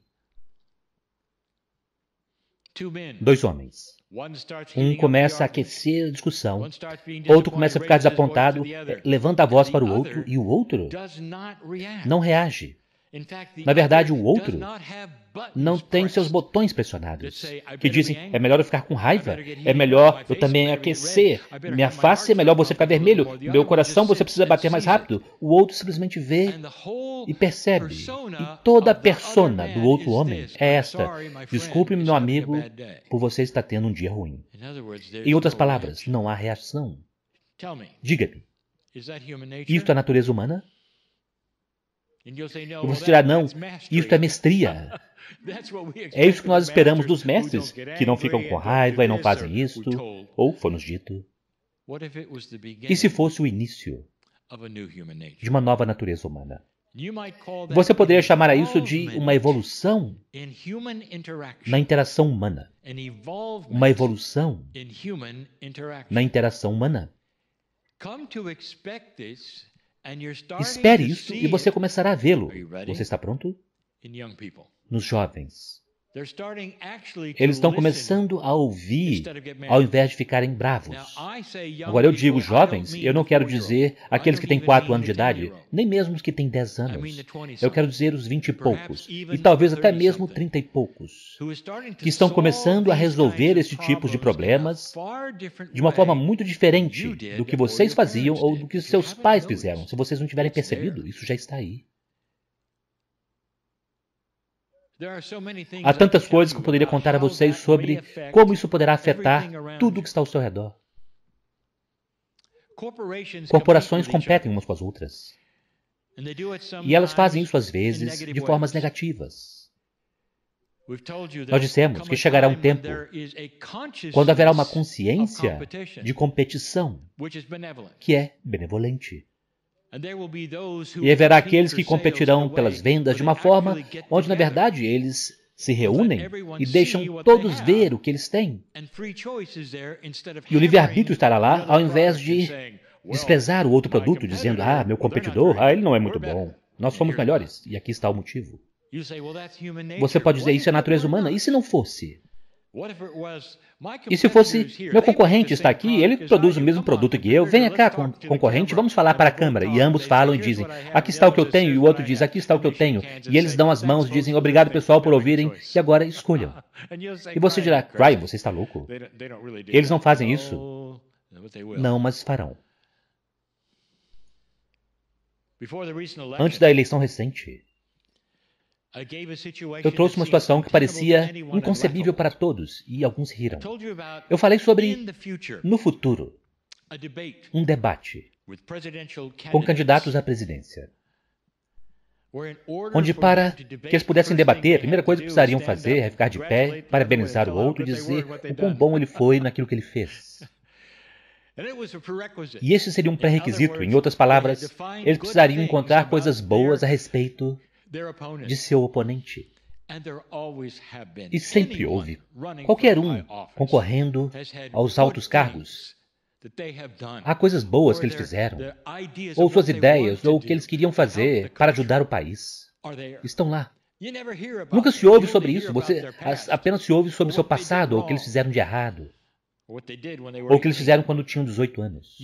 2 homens. Um começa a aquecer a discussão, outro começa a ficar desapontado, levanta a voz para o outro, e o outro não reage. Na verdade, o outro não tem seus botões pressionados, que dizem, é melhor eu ficar com raiva, é melhor eu também aquecer, minha face é melhor você ficar vermelho, meu coração você precisa bater mais rápido. O outro simplesmente vê e percebe. E toda a persona do outro homem é esta. Desculpe-me, meu amigo, por você estar tendo um dia ruim. Em outras palavras, não há reação. Diga-me, isto é a natureza humana? E você dirá, não, isso é mestria. É isso que nós esperamos dos mestres, que não ficam com raiva e não fazem isto, ou foi-nos dito. E se fosse o início de uma nova natureza humana? Você poderia chamar a isso de uma evolução na interação humana. Uma evolução na interação humana. Espere isso e você começará a vê-lo. Você está pronto? Nos jovens. Eles estão começando a ouvir ao invés de ficarem bravos. Agora eu digo jovens, eu não quero dizer aqueles que têm 4 anos de idade, nem mesmo os que têm 10 anos. Eu quero dizer os 20 e poucos, e talvez até mesmo 30 e poucos, que estão começando a resolver esse tipo de problemas de uma forma muito diferente do que vocês faziam ou do que seus pais fizeram. Se vocês não tiverem percebido, isso já está aí. Há tantas coisas que eu poderia contar a vocês sobre como isso poderá afetar tudo o que está ao seu redor. Corporações competem umas com as outras. E elas fazem isso às vezes de formas negativas. Nós dissemos que chegará um tempo quando haverá uma consciência de competição que é benevolente. E haverá aqueles que competirão pelas vendas de uma forma onde, na verdade, eles se reúnem e deixam todos ver o que eles têm. E o livre-arbítrio estará lá, ao invés de desprezar o outro produto, dizendo, meu competidor, ele não é muito bom. Nós somos melhores, e aqui está o motivo. Você pode dizer, isso é a natureza humana? E se não fosse? E se fosse, meu concorrente está aqui, ele produz o mesmo produto que eu, venha cá, concorrente, vamos falar para a Câmara. E ambos falam e dizem, aqui está o que eu tenho, e o outro diz, aqui está o que eu tenho. E eles dão as mãos e dizem, obrigado pessoal por ouvirem, e agora escolham. E você dirá, Ryan, você está louco? Eles não fazem isso. Não, mas farão. Antes da eleição recente, eu trouxe uma situação que parecia inconcebível para todos, e alguns riram. Eu falei sobre, no futuro, um debate com candidatos à presidência, onde para que eles pudessem debater, a primeira coisa que precisariam fazer é ficar de pé, parabenizar o outro e dizer o quão bom ele foi naquilo que ele fez. E esse seria um pré-requisito, em outras palavras, eles precisariam encontrar coisas boas a respeito de seu oponente. E sempre houve qualquer um concorrendo aos altos cargos. Há coisas boas que eles fizeram, ou suas ideias, ou o que eles queriam fazer para ajudar o país. Estão lá. Nunca se ouve sobre isso, você apenas se ouve sobre seu passado, ou o que eles fizeram de errado. Ou o que eles fizeram quando tinham 18 anos.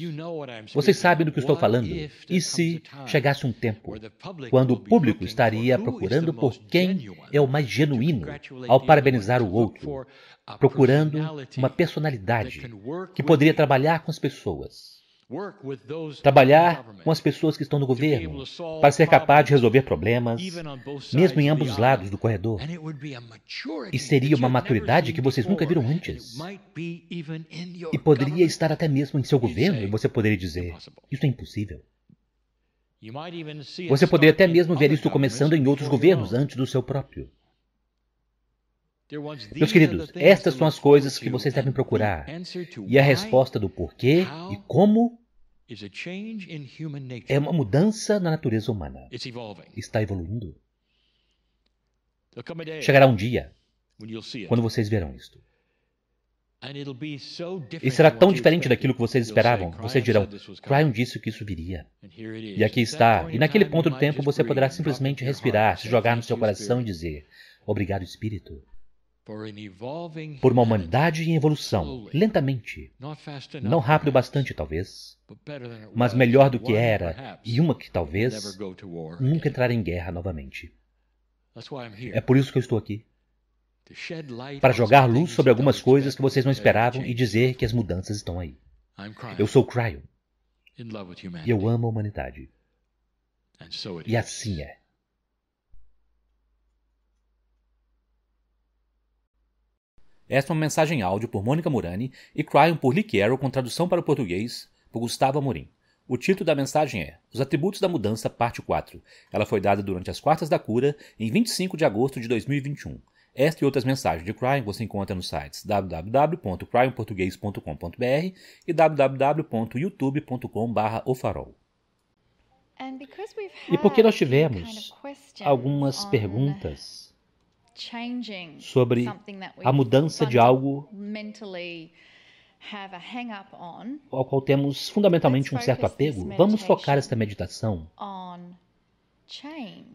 Vocês sabem do que estou falando. E se chegasse um tempo quando o público estaria procurando por quem é o mais genuíno ao parabenizar o outro, procurando uma personalidade que poderia trabalhar com as pessoas, trabalhar com as pessoas que estão no governo, para ser capaz de resolver problemas, mesmo em ambos os lados do corredor. E seria uma maturidade que vocês nunca viram antes. E poderia estar até mesmo em seu governo, e você poderia dizer, isso é impossível. Você poderia até mesmo ver isso começando em outros governos, antes do seu próprio. Meus queridos, estas são as coisas que vocês devem procurar. E a resposta do porquê e como é uma mudança na natureza humana. Está evoluindo. Chegará um dia quando vocês verão isto. E será tão diferente daquilo que vocês esperavam. Vocês dirão, Ryan disse que isso viria. E aqui está. E naquele ponto do tempo você poderá simplesmente respirar, se jogar no seu coração e dizer, obrigado, Espírito, por uma humanidade em evolução, lentamente. Não rápido bastante, talvez, mas melhor do que era, e uma que talvez nunca entrará em guerra novamente. É por isso que eu estou aqui. Para jogar luz sobre algumas coisas que vocês não esperavam e dizer que as mudanças estão aí. Eu sou Cryo. E eu amo a humanidade. E assim é. Esta é uma mensagem áudio por Mônica Murani e Cryon por Lee Carroll com tradução para o português por Gustavo Amorim. O título da mensagem é Os Atributos da Mudança, parte 4. Ela foi dada durante as Quartas da Cura, em 25 de agosto de 2021. Esta e outras mensagens de Cryon você encontra nos sites www.cryonportugues.com.br e www.youtube.com/ofarol. E porque nós tivemos algumas perguntas sobre a mudança de algo ao qual temos fundamentalmente um certo apego, vamos focar esta meditação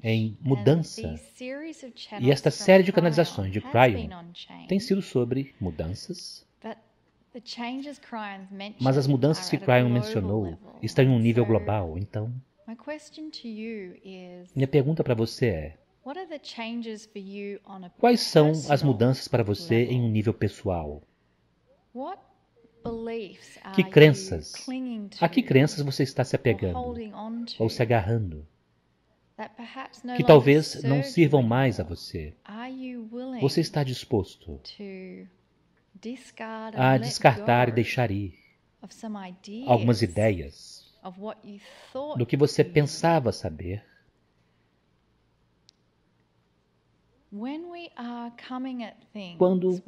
em mudança. E esta série de canalizações de Cryon tem sido sobre mudanças, mas as mudanças que Cryon mencionou estão em um nível global. Então, minha pergunta para você é, quais são as mudanças para você em um nível pessoal? Que crenças? A que crenças você está se apegando ou se agarrando? Que talvez não sirvam mais a você. você está disposto a descartar e deixar ir algumas ideias do que você pensava saber? Quando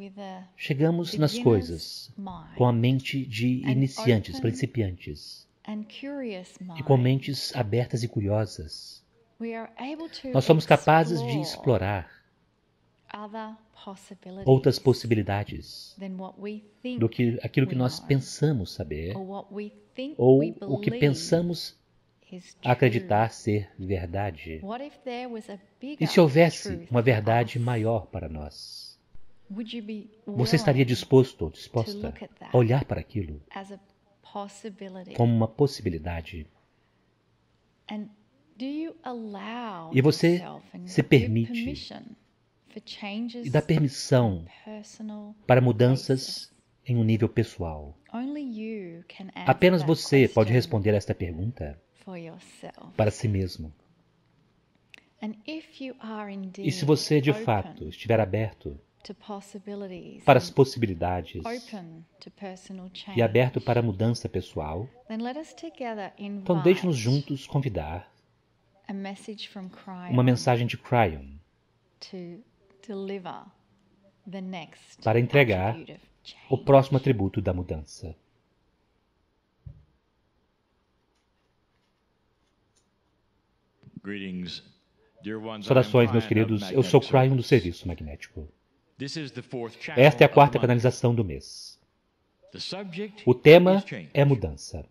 chegamos nas coisas com a mente de iniciantes, principiantes, e com mentes abertas e curiosas, nós somos capazes de explorar outras possibilidades do que aquilo que nós pensamos saber ou o que pensamos acreditar ser verdade. E se houvesse uma verdade maior para nós? Você estaria disposto ou disposta a olhar para aquilo como uma possibilidade? E você se permite e dá permissão para mudanças em um nível pessoal? Apenas você pode responder esta pergunta para si mesmo. E se você, de fato, estiver aberto para as possibilidades e aberto para a mudança pessoal, então deixe-nos juntos convidar uma mensagem de Cryon para entregar o próximo atributo da mudança. Saudações, meus queridos. Eu sou Cryon do Serviço Magnético. Esta é a 4ª canalização do mês. O tema é mudança.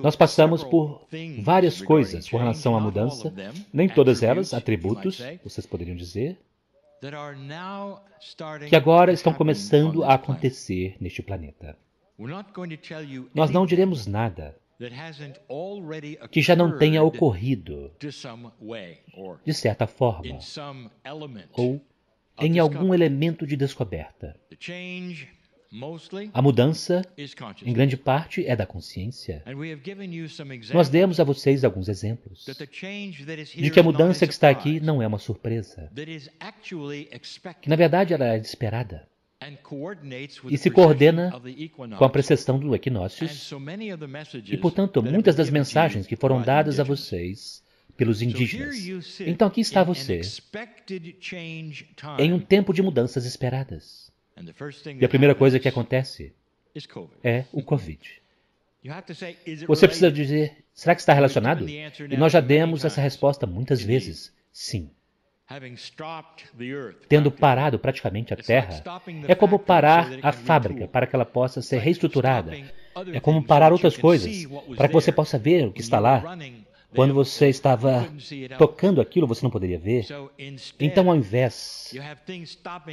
Nós passamos por várias coisas com relação à mudança, nem todas elas atributos, vocês poderiam dizer, que agora estão começando a acontecer neste planeta. Nós não diremos nada que já não tenha ocorrido de certa forma ou em algum elemento de descoberta. A mudança, em grande parte, é da consciência. Nós demos a vocês alguns exemplos de que a mudança que está aqui não é uma surpresa, que na verdade ela é esperada e se coordena com a precessão do equinócios e, portanto, muitas das mensagens que foram dadas a vocês pelos indígenas. Então aqui está você, em um tempo de mudanças esperadas. E a primeira coisa que acontece é o Covid. Você precisa dizer, será que está relacionado? E nós já demos essa resposta muitas vezes. Sim. Tendo parado praticamente a Terra, é como parar a fábrica para que ela possa ser reestruturada. É como parar outras coisas para que você possa ver o que está lá. Quando você estava tocando aquilo, você não poderia ver. Então, ao invés,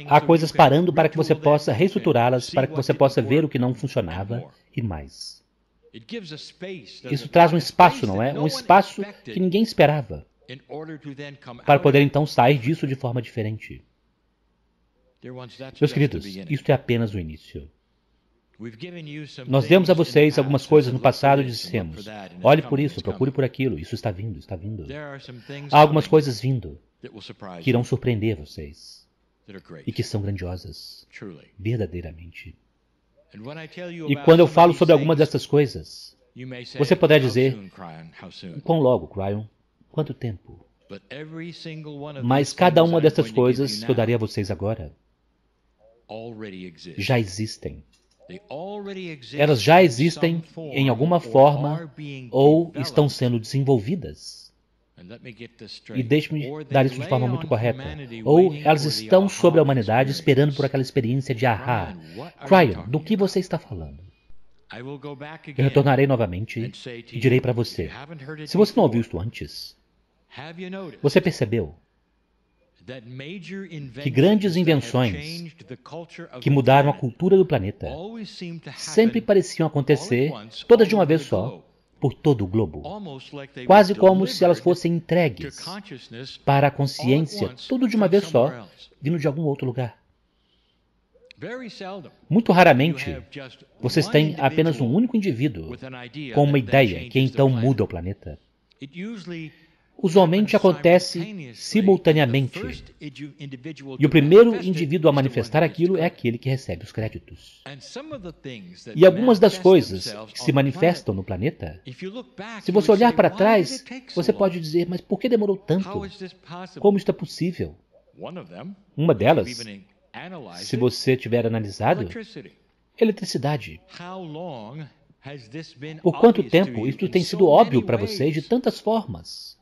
há coisas parando para que você possa reestruturá-las, para que você possa ver o que não funcionava e mais. Isso traz um espaço, não é? Um espaço que ninguém esperava, para poder então sair disso de forma diferente. Meus queridos, isto é apenas o início. Nós demos a vocês algumas coisas no passado e dissemos, olhe por isso, procure por aquilo, isso está vindo, está vindo. Há algumas coisas vindo que irão surpreender vocês e que são grandiosas, verdadeiramente. E quando eu falo sobre algumas dessas coisas, você poderá dizer, quão logo, Cryon? Quanto tempo? Mas cada uma dessas coisas que eu darei a vocês agora já existem. Elas já existem em alguma forma ou estão sendo desenvolvidas. E deixe-me dar isso de forma muito correta. Ou elas estão sobre a humanidade esperando por aquela experiência de ahá. Cryon, do que você está falando? Eu retornarei novamente e direi para você, se você não ouviu isto antes, você percebeu que grandes invenções que mudaram a cultura do planeta sempre pareciam acontecer todas de uma vez só, por todo o globo, quase como se elas fossem entregues para a consciência, tudo de uma vez só, vindo de algum outro lugar. Muito raramente, vocês têm apenas um único indivíduo com uma ideia que então muda o planeta. usualmente acontece simultaneamente. E o primeiro indivíduo a manifestar aquilo é aquele que recebe os créditos. E algumas das coisas que se manifestam no planeta, se você olhar para trás, você pode dizer, mas por que demorou tanto? Como isso é possível? Uma delas, se você tiver analisado, eletricidade. Por quanto tempo isso tem sido óbvio para vocês de tantas formas?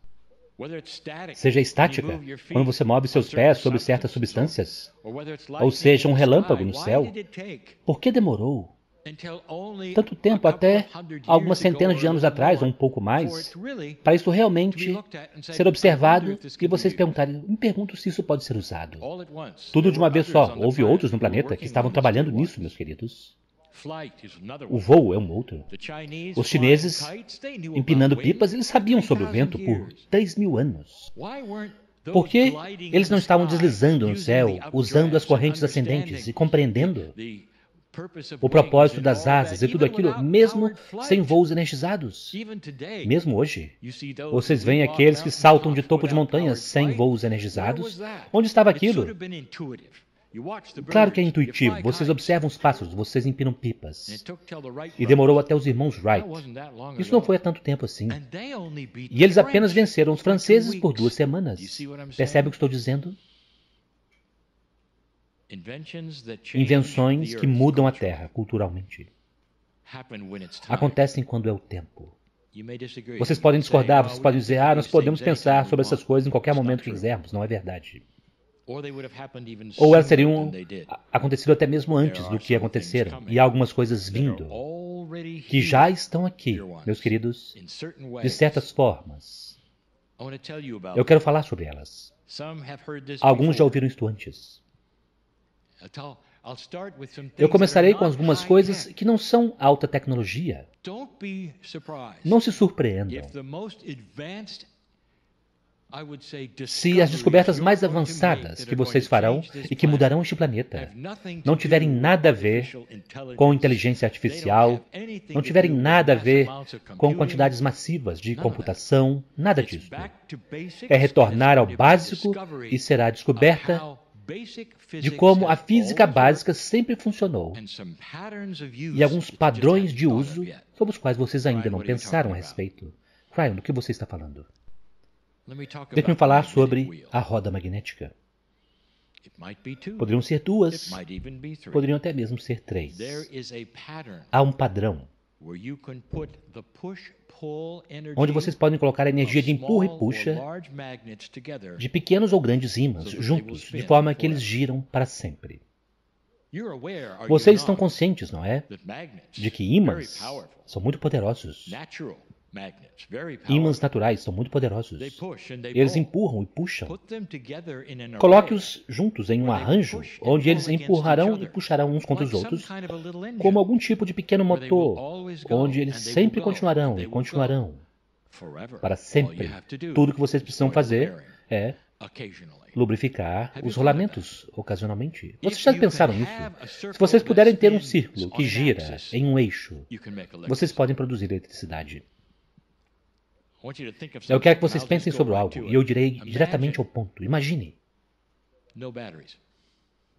Seja estática, quando você move seus pés sobre certas substâncias, ou seja, um relâmpago no céu. Por que demorou tanto tempo, até algumas centenas de anos atrás, ou um pouco mais, para isso realmente ser observado e vocês perguntarem, me pergunto se isso pode ser usado. Tudo de uma vez só. Houve outros no planeta que estavam trabalhando nisso, meus queridos. O voo é um outro. Os chineses, empinando pipas, eles sabiam sobre o vento por 3.000 anos. Por que eles não estavam deslizando no céu, usando as correntes ascendentes e compreendendo o propósito das asas e tudo aquilo, mesmo sem voos energizados? Mesmo hoje, vocês veem aqueles que saltam de topo de montanhas sem voos energizados? Onde estava aquilo? Claro que é intuitivo. Vocês observam os pássaros, vocês empinam pipas. E demorou até os irmãos Wright. Isso não foi há tanto tempo assim. E eles apenas venceram os franceses por 2 semanas. Percebe o que estou dizendo? Invenções que mudam a Terra culturalmente acontecem quando é o tempo. Vocês podem discordar, vocês podem dizer, nós podemos pensar sobre essas coisas em qualquer momento que quisermos. Não é verdade. Ou elas teriam acontecido até mesmo antes do que aconteceram. E há algumas coisas vindo que já estão aqui, meus queridos, de certas formas. Eu quero falar sobre elas. Alguns já ouviram isto antes. Eu começarei com algumas coisas que não são alta tecnologia. Não se surpreendam se as descobertas mais avançadas que vocês farão e que mudarão este planeta não tiverem nada a ver com inteligência artificial, não tiverem nada a ver com quantidades massivas de computação, nada disso. É retornar ao básico e será a descoberta de como a física básica sempre funcionou e alguns padrões de uso sobre os quais vocês ainda não pensaram a respeito. Ryan, do que você está falando? Deixe-me falar sobre a roda magnética. Poderiam ser 2, poderiam até mesmo ser 3. Há um padrão onde vocês podem colocar a energia de empurra e puxa de pequenos ou grandes ímãs juntos, de forma que eles giram para sempre. Vocês estão conscientes, não é? De que ímãs são muito poderosos. Ímãs naturais são muito poderosos. Eles empurram e puxam. Coloque-os juntos em um arranjo onde eles empurrarão e puxarão uns contra os outros, como algum tipo de pequeno motor, onde eles sempre continuarão e continuarão para sempre. Tudo que vocês precisam fazer é lubrificar os rolamentos ocasionalmente. Vocês já pensaram nisso? Se vocês puderem ter um círculo que gira em um eixo, vocês podem produzir eletricidade. Eu quero que vocês pensem sobre algo, e eu direi diretamente ao ponto. Imagine.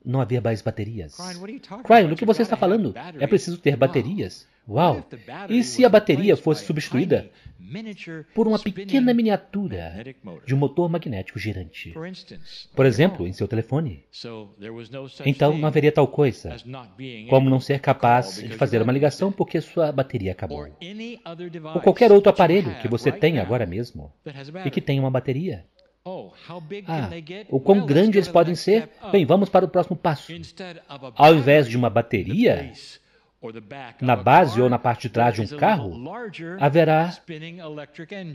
Não havia mais baterias. Ryan, do que você está falando? É preciso ter baterias? Uau! E se a bateria fosse substituída por uma pequena miniatura de um motor magnético girante? Por exemplo, em seu telefone. Então não haveria tal coisa como não ser capaz de fazer uma ligação porque sua bateria acabou. Ou qualquer outro aparelho que você tenha agora mesmo e que tenha uma bateria. O quão grande eles podem ser? Bem, vamos para o próximo passo. Ao invés de uma bateria, na base ou na parte de trás de um carro, haverá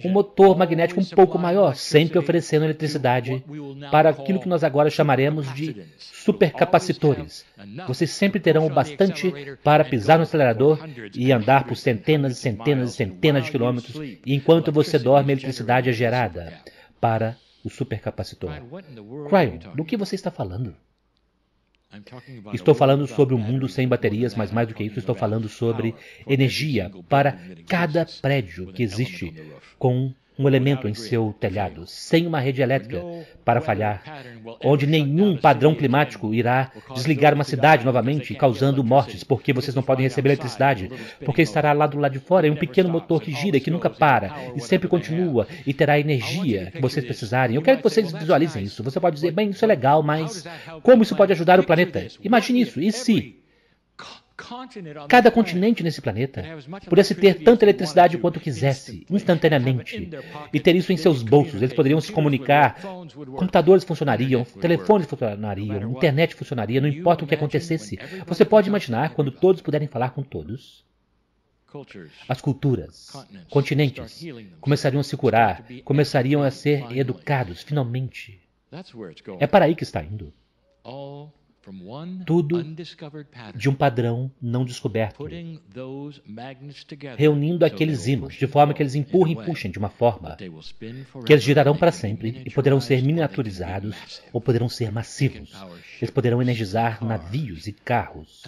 um motor magnético um pouco maior, sempre oferecendo eletricidade para aquilo que nós agora chamaremos de supercapacitores. Vocês sempre terão o bastante para pisar no acelerador e andar por centenas e centenas e centenas de quilômetros, e enquanto você dorme, a eletricidade é gerada para o supercapacitor. Ryan, do que você está falando? Estou falando sobre um mundo sem baterias, mas mais do que isso, estou falando sobre energia para cada prédio que existe com um elemento em seu telhado, sem uma rede elétrica para falhar, onde nenhum padrão climático irá desligar uma cidade novamente, causando mortes, porque vocês não podem receber eletricidade, porque estará lá do lado de fora, em um pequeno motor que gira, que nunca para, e sempre continua, e terá a energia que vocês precisarem. Eu quero que vocês visualizem isso. Você pode dizer, bem, isso é legal, mas como isso pode ajudar o planeta? Imagine isso. E se cada continente nesse planeta pudesse ter tanta eletricidade quanto quisesse, instantaneamente, e ter isso em seus bolsos? Eles poderiam se comunicar, computadores funcionariam, telefones funcionariam, internet funcionaria, não importa o que acontecesse. Você pode imaginar quando todos puderem falar com todos. As culturas, continentes, começariam a se curar, começariam a ser educados, finalmente. É para aí que está indo. Tudo de um padrão não descoberto, reunindo aqueles ímãs, de forma que eles empurrem e puxem de uma forma que eles girarão para sempre e poderão ser miniaturizados ou poderão ser massivos. Eles poderão energizar navios e carros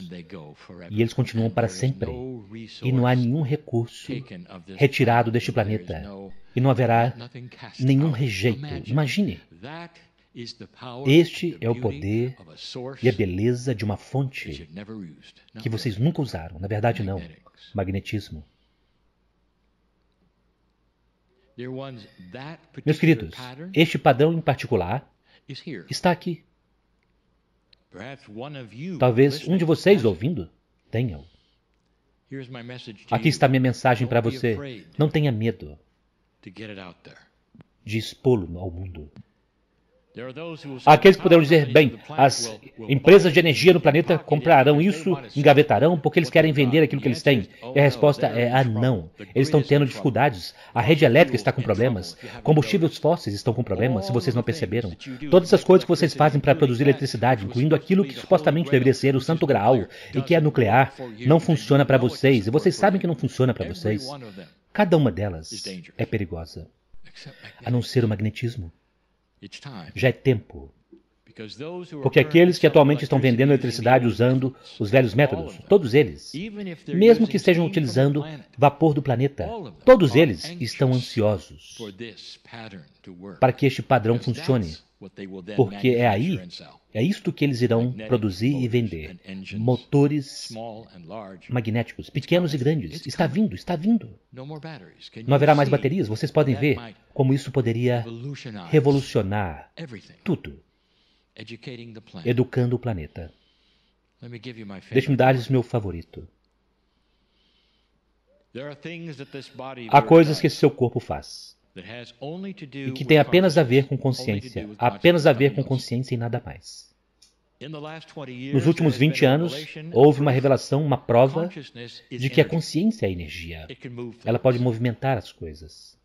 e eles continuam para sempre. E não há nenhum recurso retirado deste planeta e não haverá nenhum rejeito. Imagine. Este é o poder e a beleza de uma fonte que vocês nunca usaram. Na verdade, não. Magnetismo. Meus queridos, este padrão em particular está aqui. Talvez um de vocês ouvindo tenham. Aqui está minha mensagem para você. Não tenha medo de expô-lo ao mundo. Aqueles que poderão dizer, bem, as empresas de energia no planeta comprarão isso, engavetarão, porque eles querem vender aquilo que eles têm. E a resposta é, não. Eles estão tendo dificuldades. A rede elétrica está com problemas. Combustíveis fósseis estão com problemas, se vocês não perceberam. Todas as coisas que vocês fazem para produzir eletricidade, incluindo aquilo que supostamente deveria ser o santo graal, e que é nuclear, não funciona para vocês. E vocês sabem que não funciona para vocês. Cada uma delas é perigosa, a não ser o magnetismo. Já é tempo. Porque aqueles que atualmente estão vendendo eletricidade usando os velhos métodos, todos eles, mesmo que estejam utilizando vapor do planeta, todos eles estão ansiosos para que este padrão funcione. Porque é isto que eles irão produzir e vender. Motores magnéticos, pequenos e grandes. Está vindo, está vindo. Não haverá mais baterias. Vocês podem ver como isso poderia revolucionar tudo, educando o planeta. Deixe-me dar-lhes meu favorito. Há coisas que seu corpo faz e que tem apenas a ver com consciência, apenas a ver com consciência e nada mais. Nos últimos 20 anos, houve uma revelação, uma prova de que a consciência é energia. Ela pode movimentar as coisas.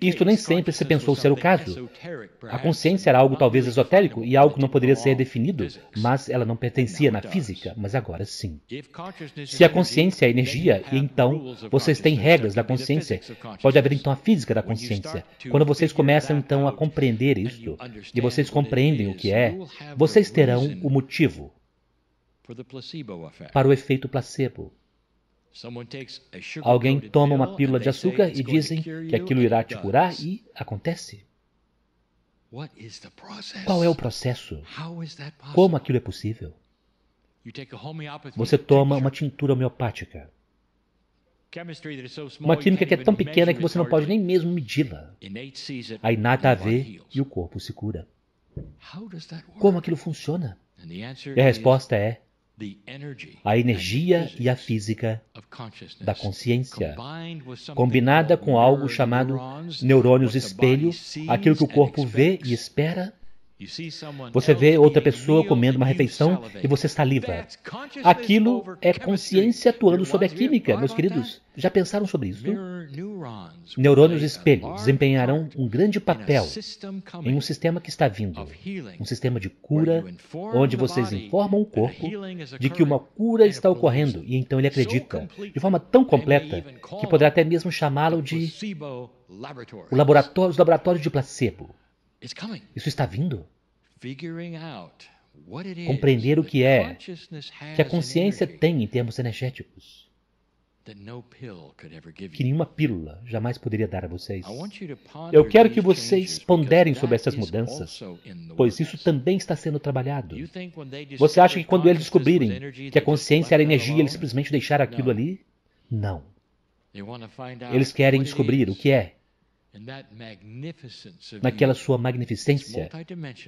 Isto nem sempre se pensou ser o caso. A consciência era algo talvez esotérico e algo que não poderia ser definido, mas ela não pertencia na física, mas agora sim. Se a consciência é energia, e então vocês têm regras da consciência, pode haver então a física da consciência. Quando vocês começam então a compreender isto, e vocês compreendem o que é, vocês terão o motivo para o efeito placebo. Alguém toma uma pílula de açúcar e dizem que aquilo irá te curar e acontece. Qual é o processo? Como aquilo é possível? Você toma uma tintura homeopática. Uma química que é tão pequena que você não pode nem mesmo medi-la. A inata a vê e o corpo se cura. Como aquilo funciona? E a resposta é a energia e a física da consciência, combinada com algo chamado neurônios espelho, aquilo que o corpo vê e espera. Você vê outra pessoa comendo uma refeição e você saliva. Aquilo é consciência atuando sobre a química, meus queridos. Já pensaram sobre isso? Neurônios espelho desempenharão um grande papel em um sistema que está vindo. Um sistema de cura, onde vocês informam o corpo de que uma cura está ocorrendo e então ele acredita de forma tão completa que poderá até mesmo chamá-lo de os laboratórios de placebo. Isso está vindo. Compreender o que é que a consciência tem em termos energéticos. que nenhuma pílula jamais poderia dar a vocês. Eu quero que vocês ponderem sobre essas mudanças, pois isso também está sendo trabalhado. Você acha que quando eles descobrirem que a consciência era energia, eles simplesmente deixaram aquilo ali? Não. Eles querem descobrir o que é, naquela sua magnificência,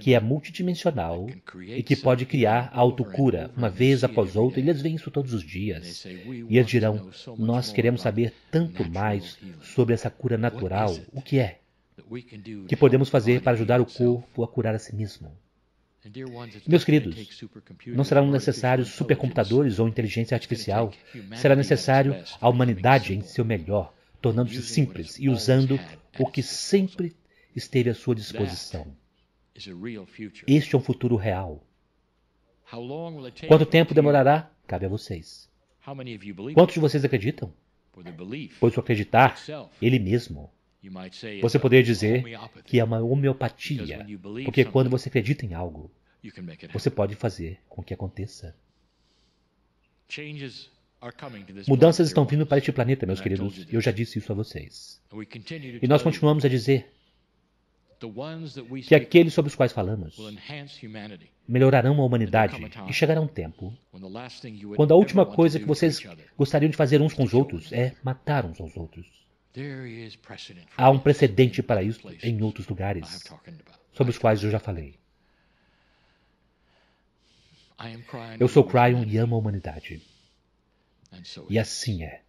que é multidimensional e que pode criar a autocura uma vez após outra. Eles veem isso todos os dias. E eles dirão, nós queremos saber tanto mais sobre essa cura natural. O que é? Que podemos fazer para ajudar o corpo a curar a si mesmo? Meus queridos, não serão necessários supercomputadores ou inteligência artificial. Será necessário a humanidade em seu melhor, tornando-se simples e usando o que sempre esteve à sua disposição. Este é um futuro real. Quanto tempo demorará? Cabe a vocês. Quantos de vocês acreditam? Pois o acreditar, ele mesmo. Você poderia dizer que é uma homeopatia, porque quando você acredita em algo, você pode fazer com que aconteça. Mudanças estão vindo para este planeta, meus queridos. Eu já disse isso a vocês. E nós continuamos a dizer que aqueles sobre os quais falamos melhorarão a humanidade e chegará um tempo quando a última coisa que vocês gostariam de fazer uns com os outros é matar uns aos outros. Há um precedente para isso em outros lugares, sobre os quais eu já falei. Eu sou Cryon e amo a humanidade. E assim é.